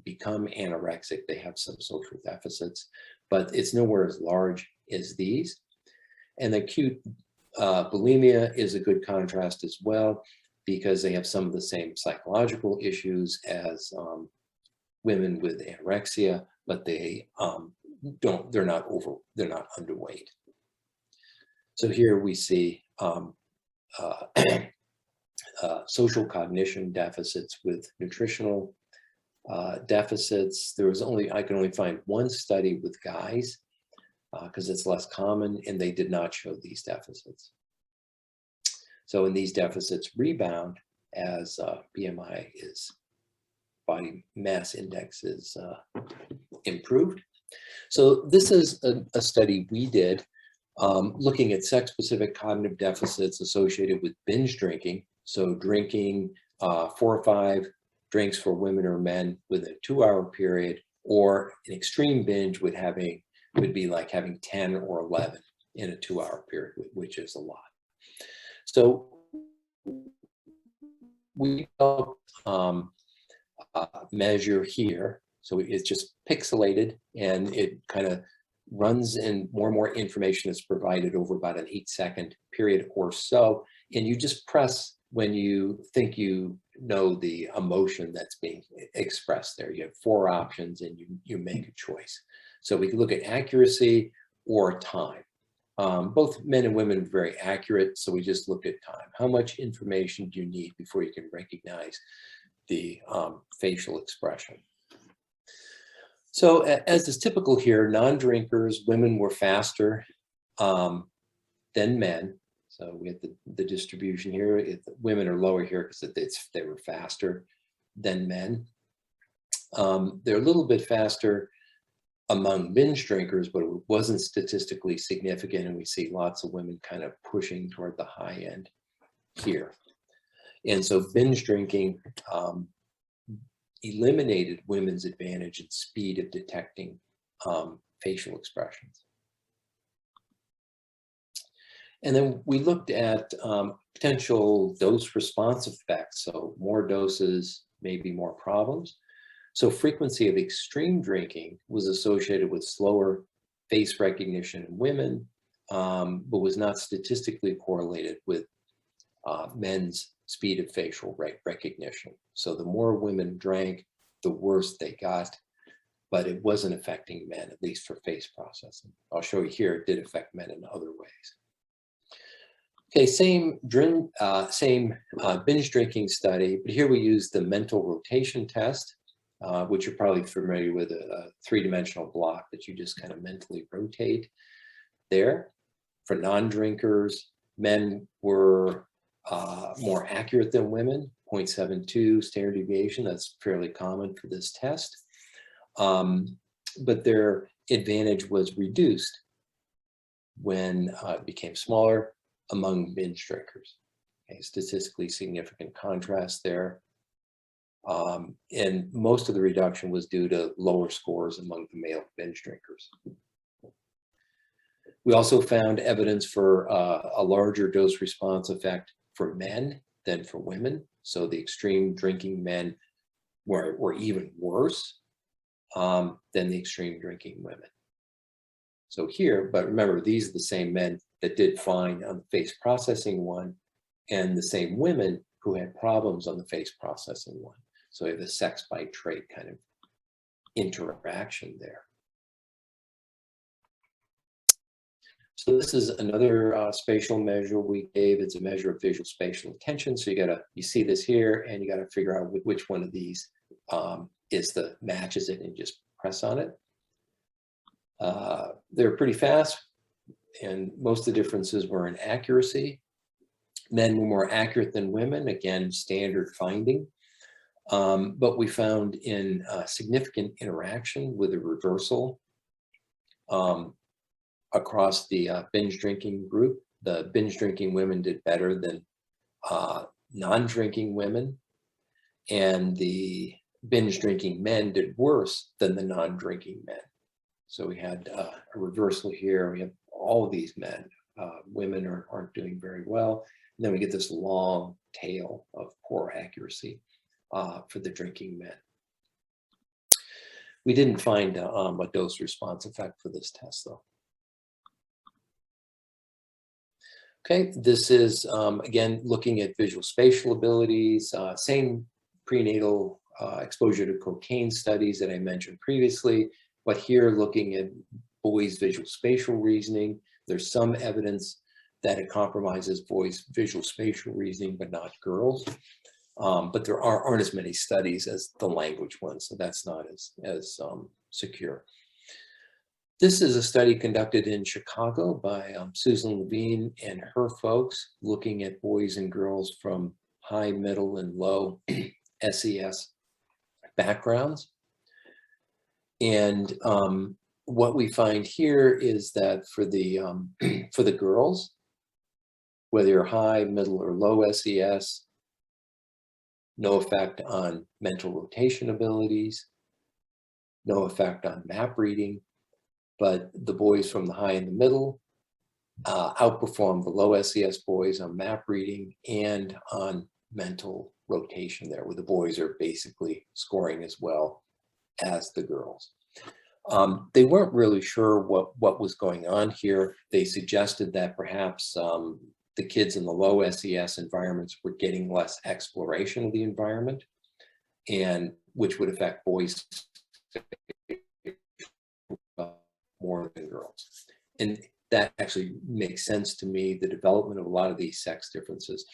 become anorexic, they have some social deficits, but it's nowhere as large as these. And acute bulimia is a good contrast as well, because they have some of the same psychological issues as women with anorexia, but they they're not underweight. So here we see social cognition deficits with nutritional deficits. I can only find one study with guys because it's less common, and they did not show these deficits. So in these deficits rebound as BMI is, body mass index is improved. So this is a study we did looking at sex-specific cognitive deficits associated with binge drinking. So drinking 4 or 5 drinks for women or men within a 2-hour period, or an extreme binge would be like having 10 or 11 in a 2-hour period, which is a lot. So we measure here. So it's just pixelated, and it kind of runs, and more information is provided over about an 8-second period or so. And you just press when you think you know the emotion that's being expressed there. You have 4 options, and you make a choice. So we can look at accuracy or time. Both men and women are very accurate, so we just looked at time. How much information do you need before you can recognize the facial expression? So as is typical here, non-drinkers, women were faster than men. So we have the distribution here. Women are lower here because they were faster than men. They're a little bit faster among binge drinkers, but it wasn't statistically significant, and we see lots of women kind of pushing toward the high end here. And so binge drinking eliminated women's advantage in speed of detecting facial expressions. And then we looked at potential dose-response effects. So more doses, maybe more problems. So frequency of extreme drinking was associated with slower face recognition in women, but was not statistically correlated with men's speed of facial recognition. So the more women drank, the worse they got, but it wasn't affecting men, at least for face processing. I'll show you here, it did affect men in other ways. Okay, same binge drinking study, but here we use the mental rotation test, which you're probably familiar with, a 3-dimensional block that you just kind of mentally rotate there. For non-drinkers, men were more accurate than women, 0.72 standard deviation. That's fairly common for this test. But their advantage was reduced when it became smaller among binge drinkers. Okay, statistically significant contrast there. And most of the reduction was due to lower scores among the male binge drinkers. We also found evidence for a larger dose response effect for men than for women. So the extreme drinking men were even worse than the extreme drinking women. So here, but remember, these are the same men that did fine on the face processing one, and the same women who had problems on the face processing one. So we have a sex by trait kind of interaction there. So this is another spatial measure we gave. It's a measure of visual spatial attention. So you see this here, and you gotta figure out which one of these matches it, and just press on it. They're pretty fast, and most of the differences were in accuracy. Men were more accurate than women, again, standard finding. But we found in significant interaction with a reversal across the binge drinking group. The binge drinking women did better than non-drinking women, and the binge drinking men did worse than the non-drinking men. So we had a reversal here. We have all of these men. Women aren't doing very well. And then we get this long tail of poor accuracy for the drinking men. We didn't find a dose response effect for this test though. Okay, this is again looking at visual spatial abilities, same prenatal exposure to cocaine studies that I mentioned previously, but here looking at boys' visual spatial reasoning. There's some evidence that it compromises boys' visual spatial reasoning, but not girls. But there aren't as many studies as the language ones, so that's not as secure. This is a study conducted in Chicago by Susan Levine and her folks, looking at boys and girls from high, middle, and low SES backgrounds. And what we find here is that for the girls, whether you're high, middle, or low SES, no effect on mental rotation abilities, no effect on map reading, but the boys from the high and the middle outperform the low SES boys on map reading and on mental rotation there, where the boys are basically scoring as well as the girls. They weren't really sure what was going on here. They suggested that perhaps the kids in the low SES environments were getting less exploration of the environment, and which would affect boys more than girls. And that actually makes sense to me. The development of a lot of these sex differences,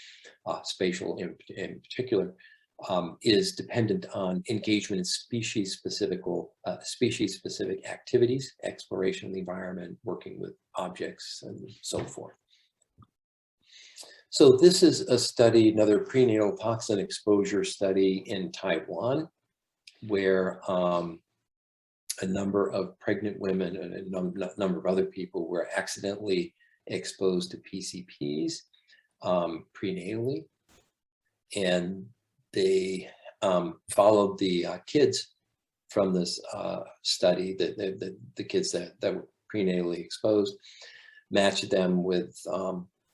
spatial in particular, is dependent on engagement in species-specific activities, exploration of the environment, working with objects, and so forth. So this is a study, another prenatal toxin exposure study in Taiwan, where a number of pregnant women and a number of other people were accidentally exposed to PCPs prenatally. And they followed the kids from this study, the kids that were prenatally exposed, matched them with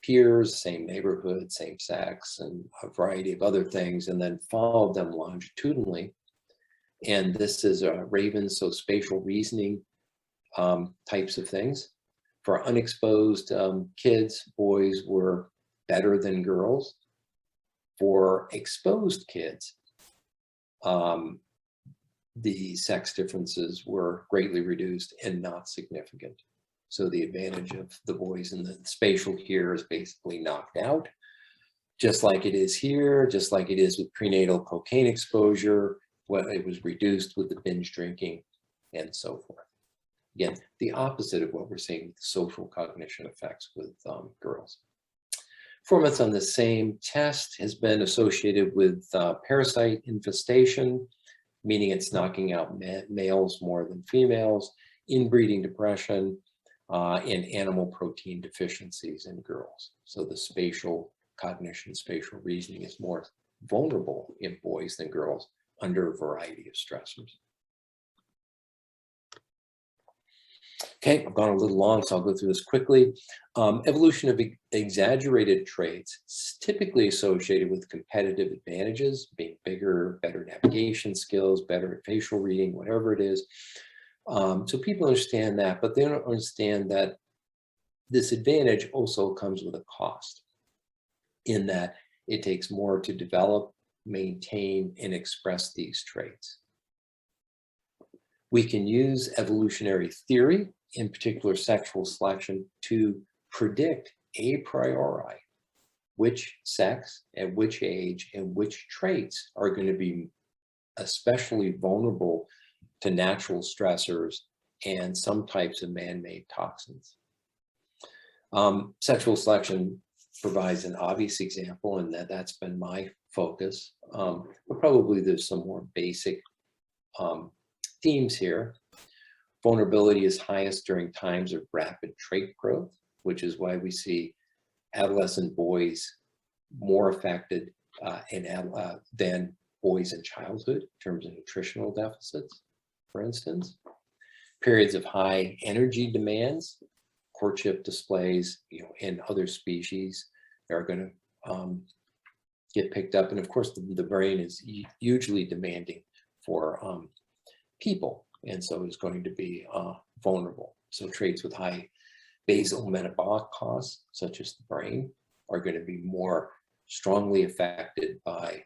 peers, same neighborhood, same sex, and a variety of other things, and then followed them longitudinally. And this is a Raven, so spatial reasoning types of things. For unexposed kids, boys were better than girls. For exposed kids, the sex differences were greatly reduced and not significant. So the advantage of the boys in the spatial here is basically knocked out, just like it is here, just like it is with prenatal cocaine exposure. Well, it was reduced with the binge drinking and so forth. Again, the opposite of what we're seeing with social cognition effects with girls. Performance on the same test has been associated with parasite infestation, meaning it's knocking out males more than females, inbreeding depression, and animal protein deficiencies in girls. So the spatial cognition, spatial reasoning is more vulnerable in boys than girls under a variety of stressors. Okay, I've gone a little long, so I'll go through this quickly. Evolution of exaggerated traits is typically associated with competitive advantages, being bigger, better navigation skills, better facial reading, whatever it is. So people understand that, but they don't understand that this advantage also comes with a cost, in that it takes more to develop, maintain, and express these traits. We can use evolutionary theory, in particular sexual selection, to predict a priori which sex, at which age, and which traits are going to be especially vulnerable to natural stressors and some types of man-made toxins. Sexual selection provides an obvious example, and that's been my focus, but probably there's some more basic themes here. Vulnerability is highest during times of rapid trait growth, which is why we see adolescent boys more affected than boys in childhood in terms of nutritional deficits, for instance. Periods of high energy demands, courtship displays, in other species are going to get picked up. And of course, the brain is hugely demanding for people, and so is going to be vulnerable. So traits with high basal metabolic costs, such as the brain, are going to be more strongly affected by,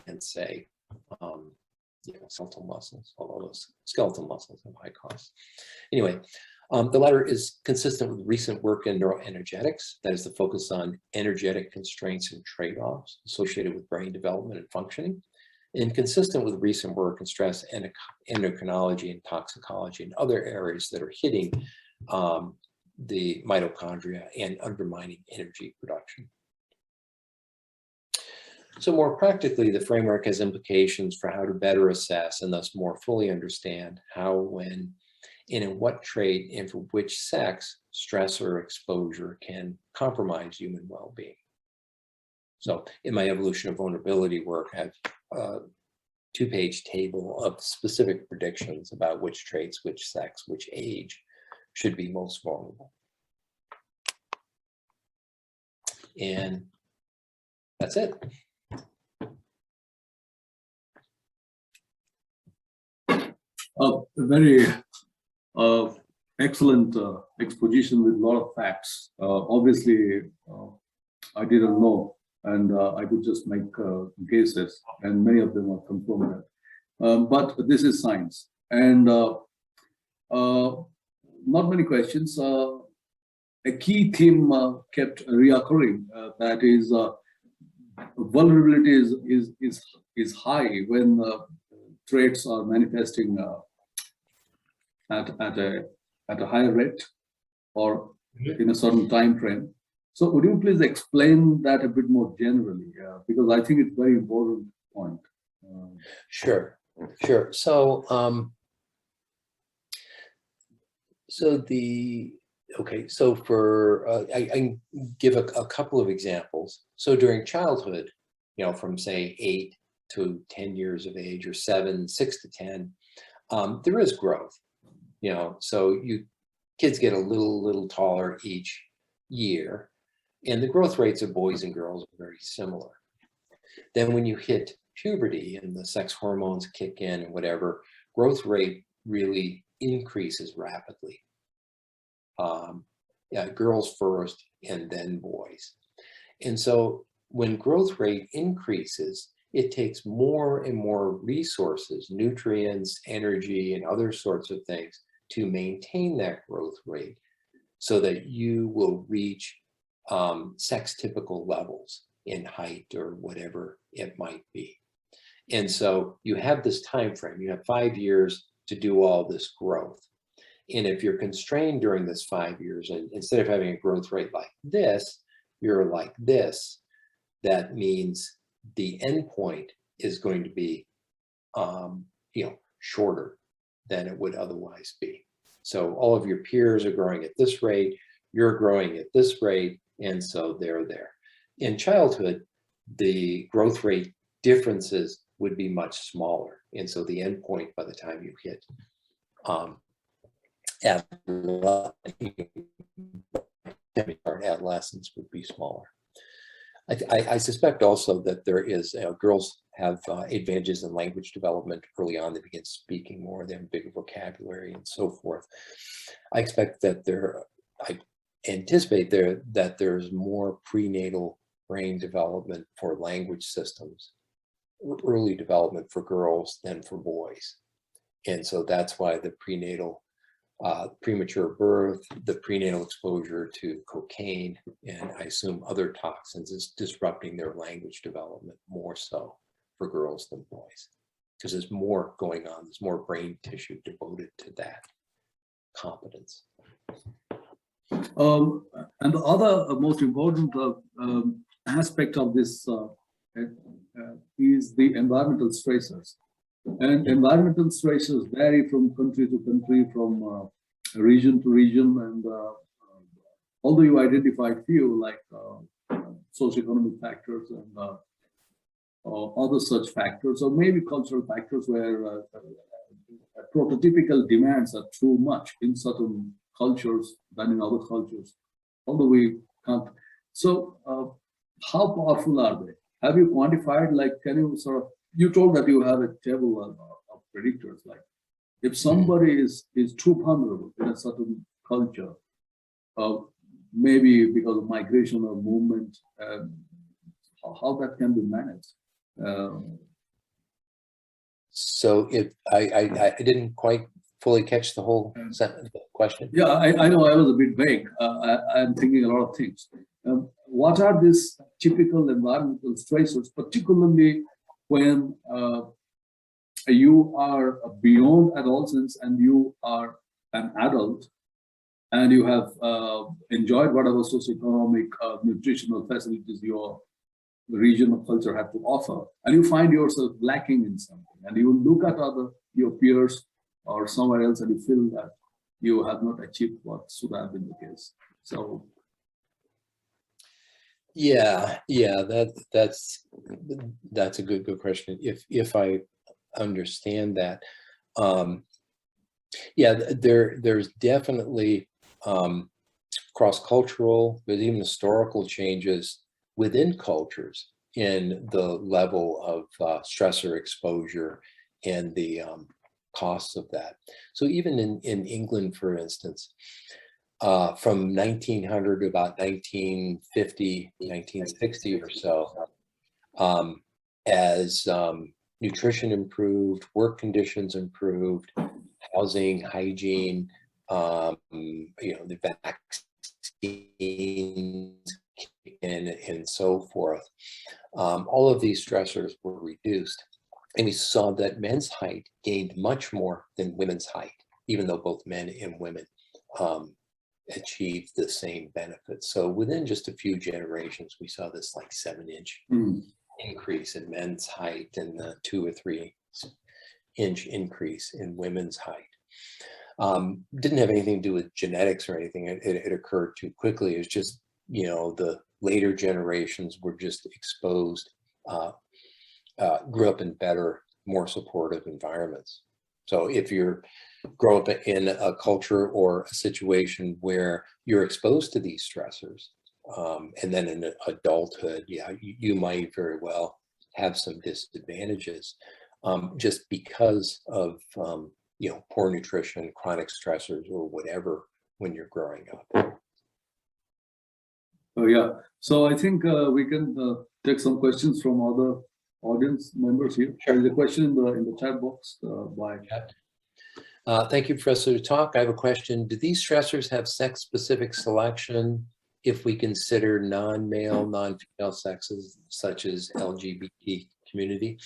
and say, skeletal muscles, although those skeletal muscles have high costs. Anyway, the latter is consistent with recent work in neuroenergetics, that is the focus on energetic constraints and trade-offs associated with brain development and functioning, and consistent with recent work in stress endocrinology and toxicology and other areas that are hitting the mitochondria and undermining energy production. So more practically, the framework has implications for how to better assess and thus more fully understand how, when, and in what trait and for which sex stress or exposure can compromise human well-being. So in my evolution of vulnerability work, I have a 2-page table of specific predictions about which traits, which sex, which age should be most vulnerable. And that's it. A very excellent exposition with a lot of facts. Obviously, I didn't know, and I could just make guesses, and many of them are confirmed. But this is science, and not many questions. A key theme kept reoccurring, that is vulnerability is high when traits are manifesting at a higher rate or in a certain time frame. So would you please explain that a bit more generally? Because I think it's a very important point. Sure. So, so for, I can give a couple of examples. So during childhood, from say 8 to 10 years of age, or 6 to 10, there is growth, so kids get a little taller each year, and the growth rates of boys and girls are very similar. Then when you hit puberty and the sex hormones kick in and whatever, growth rate really increases rapidly. Girls first and then boys. And so when growth rate increases, it takes more and more resources, nutrients, energy, and other sorts of things to maintain that growth rate so that you will reach sex typical levels in height or whatever it might be. And so you have this time frame, you have 5 years to do all this growth. And if you're constrained during this 5 years, and instead of having a growth rate like this, you're like this, that means the end point is going to be, shorter than it would otherwise be. So all of your peers are growing at this rate, you're growing at this rate, and so they're there. In childhood, the growth rate differences would be much smaller. And so the end point by the time you hit adolescence would be smaller. I suspect also that there is, girls have advantages in language development early on. They begin speaking more, they have a bigger vocabulary and so forth. I expect that I anticipate that there's more prenatal brain development for language systems, early development for girls than for boys. And so that's why the prenatal premature birth, the prenatal exposure to cocaine, and I assume other toxins is disrupting their language development more so for girls than boys, because there's more going on, there's more brain tissue devoted to that competence. And the other most important aspect of this is the environmental stressors. And environmental stressors vary from country to country, from region to region. And although you identified few like socioeconomic factors and other such factors, or maybe cultural factors where prototypical demands are too much in certain cultures than in other cultures, although we can't. So how powerful are they? Have you quantified, like, can you sort of, you told that you have a table of predictors, like if somebody is too vulnerable in a certain culture, maybe because of migration or movement, how that can be managed? So if I didn't quite fully catch the whole question. Yeah, I know I was a bit vague. I'm thinking a lot of things. What are these typical environmental stressors, particularly when you are beyond adolescence and you are an adult and you have enjoyed whatever socioeconomic, nutritional facilities your region of culture have to offer, and you find yourself lacking in something, and you look at your peers or somewhere else and you feel that you have not achieved what should have been the case. So yeah, that's a good question. If I understand that, yeah, there's definitely cross-cultural, there's even historical changes within cultures in the level of stressor exposure and the costs of that. So even in England, for instance, from 1900 to about 1950, 1960 or so, as nutrition improved, work conditions improved, housing, hygiene, the vaccines, and so forth. All of these stressors were reduced. And we saw that men's height gained much more than women's height, even though both men and women achieved the same benefits. So within just a few generations, we saw this like 7-inch increase in men's height and the 2 or 3 inch increase in women's height. Didn't have anything to do with genetics or anything. It occurred too quickly. It's just, the later generations were just exposed, grew up in better, more supportive environments. So if you grow up in a culture or a situation where you're exposed to these stressors, and then in adulthood, yeah, you might very well have some disadvantages, just because of poor nutrition, chronic stressors, or whatever when you're growing up. Oh yeah, so I think we can take some questions from other audience members here. There is a question in the chat box by. Thank you, Professor Talk. I have a question. Do these stressors have sex-specific selection if we consider non-male, non-female sexes, such as LGBT community?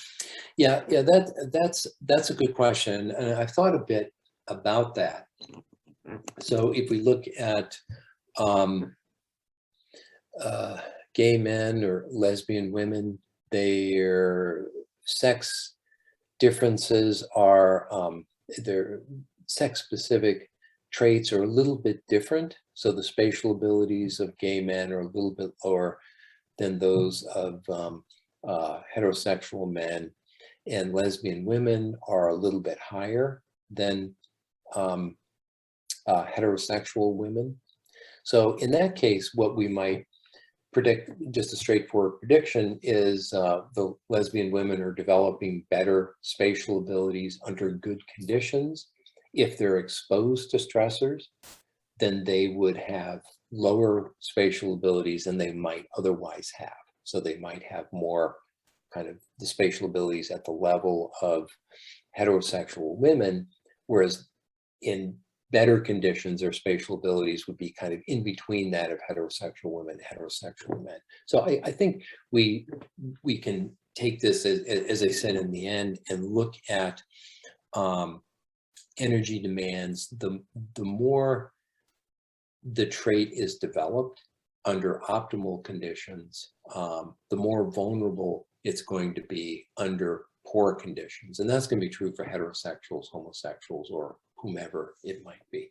Yeah, that's a good question, and I've thought a bit about that. So if we look at gay men or lesbian women, their sex differences are, their sex-specific traits are a little bit different. So the spatial abilities of gay men are a little bit lower than those of heterosexual men, and lesbian women are a little bit higher than heterosexual women. So in that case, what we might predict, just a straightforward prediction, is the lesbian women are developing better spatial abilities under good conditions. If they're exposed to stressors, then they would have lower spatial abilities than they might otherwise have. So they might have more kind of the spatial abilities at the level of heterosexual women, whereas in better conditions, their spatial abilities would be kind of in between that of heterosexual women and heterosexual men. So I think we can take this, as I said in the end, and look at energy demands. The more the trait is developed under optimal conditions, the more vulnerable it's going to be under poor conditions. And that's going to be true for heterosexuals, homosexuals, or whomever it might be.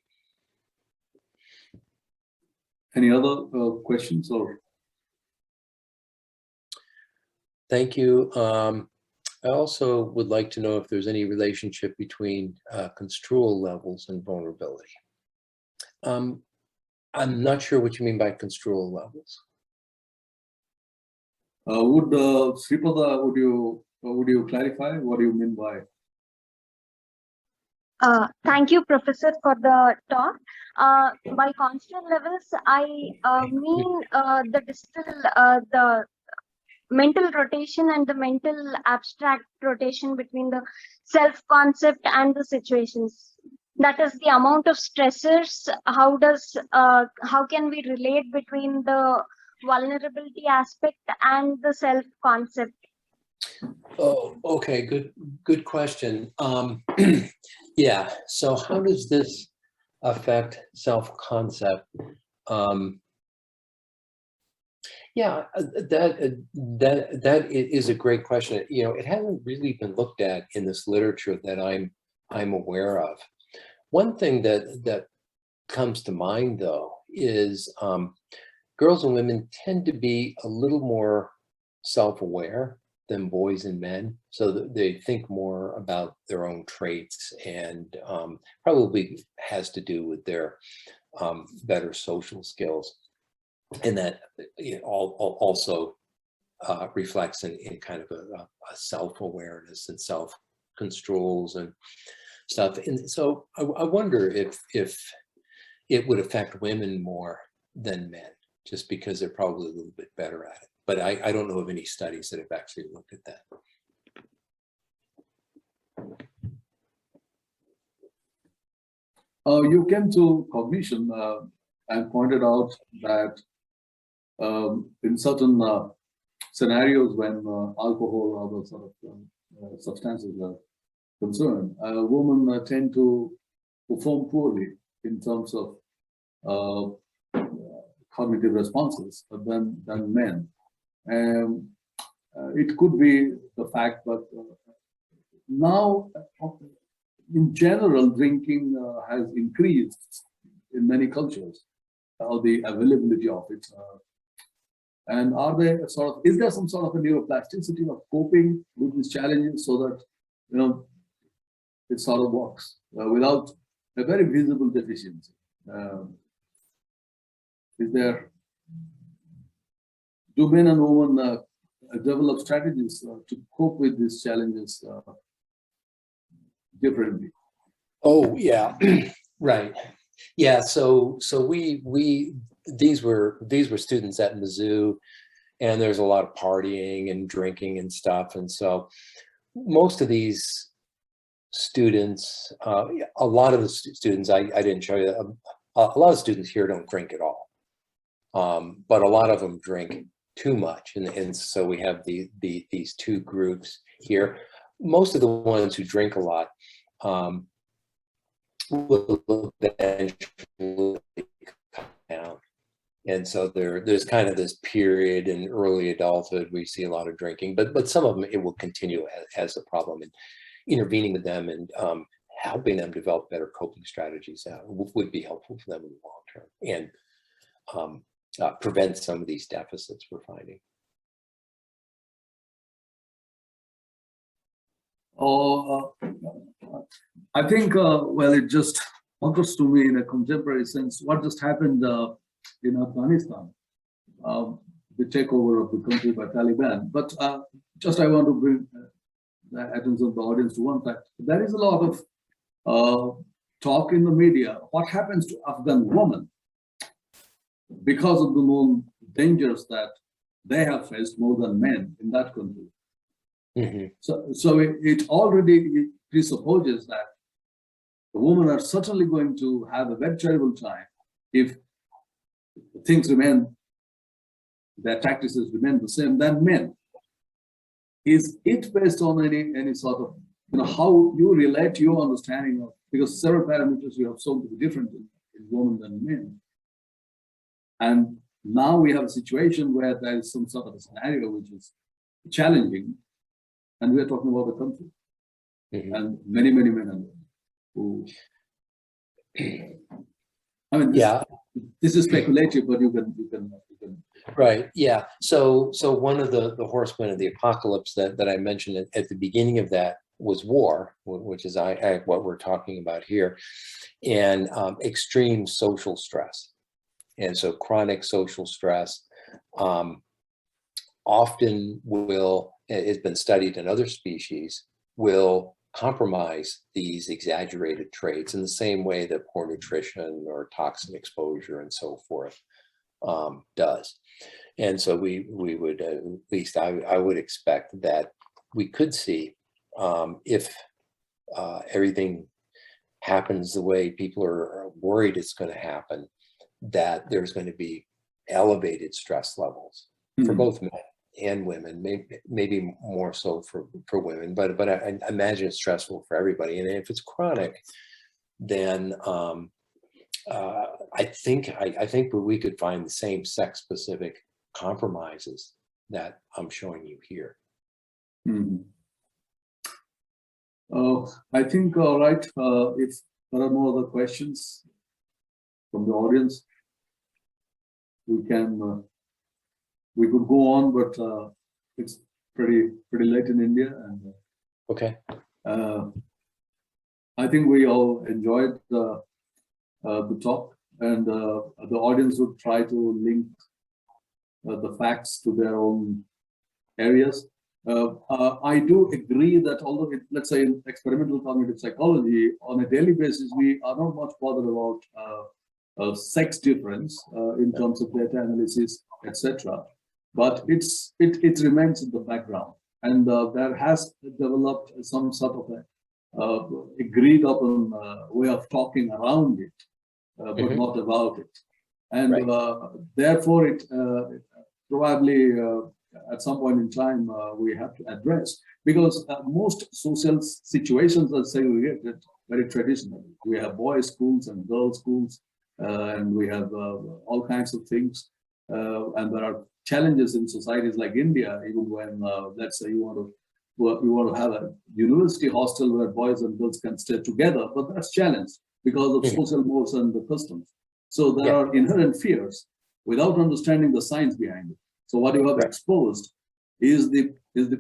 Any other questions or Thank you. I also would like to know if there's any relationship between construal levels and vulnerability. I'm not sure what you mean by construal levels. Sripada, would you clarify what do you mean by? Thank you, Professor, for the talk. By constant levels, I mean the mental rotation and the mental abstract rotation between the self-concept and the situations. That is the amount of stressors. How can we relate between the vulnerability aspect and the self-concept? Oh, okay, good question. Yeah, so how does this affect self-concept? Yeah, that is a great question. You know, it hasn't really been looked at in this literature that I'm aware of. One thing that comes to mind though is girls and women tend to be a little more self-aware than boys and men, so that they think more about their own traits, and probably has to do with their better social skills, and that also reflects in kind of a self-awareness and self-controls and stuff. And so I wonder if it would affect women more than men, just because they're probably a little bit better at it. But I don't know of any studies that have actually looked at that. You came to cognition and pointed out that in certain scenarios when alcohol or other sort of substances are concerned, women tend to perform poorly in terms of cognitive responses than men. It could be the fact, but now in general, drinking has increased in many cultures, or the availability of it. And is there some sort of a neuroplasticity of coping with these challenges so that, you know, it sort of works without a very visible deficiency? Do men and women develop strategies to cope with these challenges differently? Oh yeah, right. Yeah, so these were students at Mizzou, and there's a lot of partying and drinking and stuff, and so most of these students, a lot of the students, I didn't show you, a lot of students here don't drink at all, but a lot of them drink too much, and so we have these two groups here. Most of the ones who drink a lot will eventually cut down, and so there's kind of this period in early adulthood we see a lot of drinking, but some of them, it will continue as a problem, and intervening with them and helping them develop better coping strategies would be helpful for them in the long term, and prevent some of these deficits we're finding. I think, well, it just occurs to me in a contemporary sense, what just happened in Afghanistan, the takeover of the country by Taliban. But just I want to bring the attention of the audience to one fact. There is a lot of talk in the media. What happens to Afghan women because of the known dangers that they have faced more than men in that country? Mm-hmm. So it already presupposes that the women are certainly going to have a very terrible time if things remain, their practices remain the same than men. Is it based on any sort of, you know, how you relate your understanding of, because several parameters you have shown to be different in women than men. And now we have a situation where there is some sort of a scenario which is challenging, and we're talking about the country. Mm-hmm. And many men and women who, I mean, this is speculative, but you can Right. Yeah. So one of the horsemen of the apocalypse that I mentioned at the beginning of that was war, which is what we're talking about here, and extreme social stress. And so chronic social stress often it's been studied in other species, will compromise these exaggerated traits in the same way that poor nutrition or toxin exposure and so forth does. And so we would, at least I would expect that we could see if everything happens the way people are worried it's going to happen, that there's going to be elevated stress levels for both men and women, maybe more so for women, but I imagine it's stressful for everybody. And if it's chronic, then I think we could find the same sex-specific compromises that I'm showing you here. I think, all right, if there are no other questions from the audience, we could go on, but it's pretty late in India, and Okay. I think we all enjoyed the talk, and the audience would try to link the facts to their own areas. I do agree that although let's say in experimental cognitive psychology, on a daily basis, we are not much bothered about sex difference in terms of data analysis, etc. But it remains in the background, and there has developed some sort of a agreed upon way of talking around it, but not about it. And therefore, it probably at some point in time we have to address, because most social situations are segregated very traditionally. We have boys' schools and girls' schools, and we have all kinds of things. And there are challenges in societies like India, even when, let's say, you want to have a university hostel where boys and girls can stay together, but that's challenged because of social norms and the customs. So there are inherent fears without understanding the science behind it. So what you have exposed is the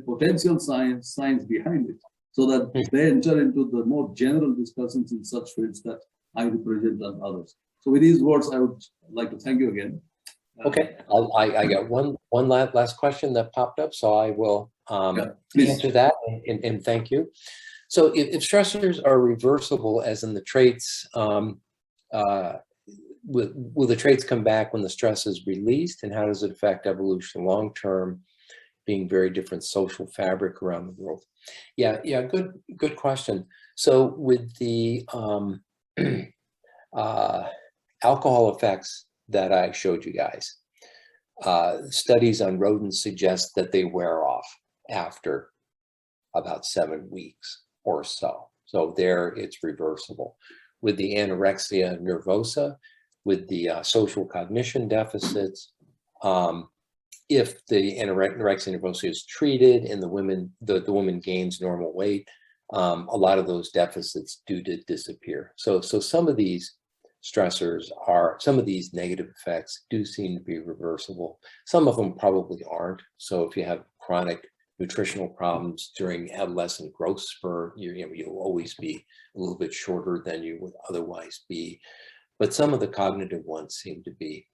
potential science behind it, so that they enter into the more general discussions in such fields that I represent and others. So with these words, I would like to thank you again. Okay, I got one last question that popped up, so I will answer that and thank you. So if stressors are reversible, as in the traits, will the traits come back when the stress is released, and how does it affect evolution long term, being very different social fabric around the world? Yeah, good question. So with the alcohol effects that I showed you guys, studies on rodents suggest that they wear off after about 7 weeks or so. So there it's reversible. With the anorexia nervosa, with the social cognition deficits, if the anorexia nervosa is treated and the woman gains normal weight, a lot of those deficits do disappear. So some of these stressors some of these negative effects do seem to be reversible. Some of them probably aren't. So if you have chronic nutritional problems during adolescent growth spurt, you'll always be a little bit shorter than you would otherwise be. But some of the cognitive ones seem to be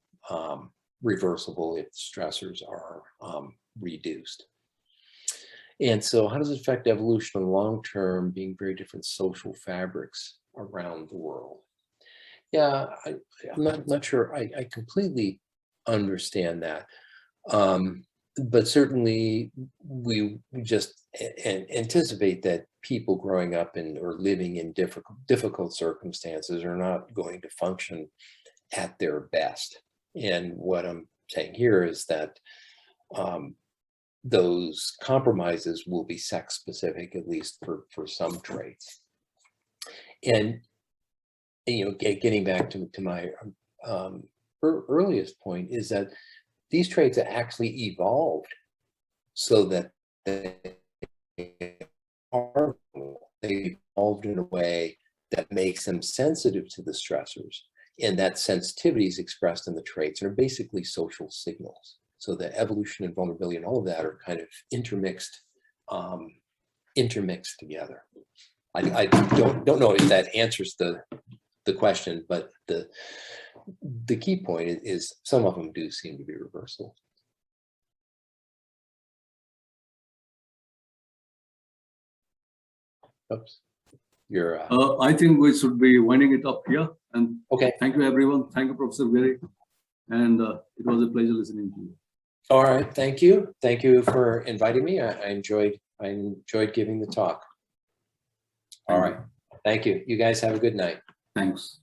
reversible if the stressors are reduced. And so how does it affect evolution in the long term, being very different social fabrics around the world? Yeah, I'm not sure I completely understand that. But certainly we just anticipate that people growing up or living in difficult circumstances are not going to function at their best. And what I'm saying here is that those compromises will be sex specific, at least for some traits. And getting back to my earliest point is that these traits are actually evolved so that they evolved in a way that makes them sensitive to the stressors, and that sensitivity is expressed in the traits and are basically social signals. So the evolution and vulnerability and all of that are kind of intermixed together. I don't know if that answers the question, but the key point is some of them do seem to be reversible. Oops. You're I think we should be winding it up here. And okay. thank you, everyone. Thank you, Professor Geary. And it was a pleasure listening to you. All right. Thank you. Thank you for inviting me. I enjoyed giving the talk. All right. Thank you. You guys have a good night. Thanks.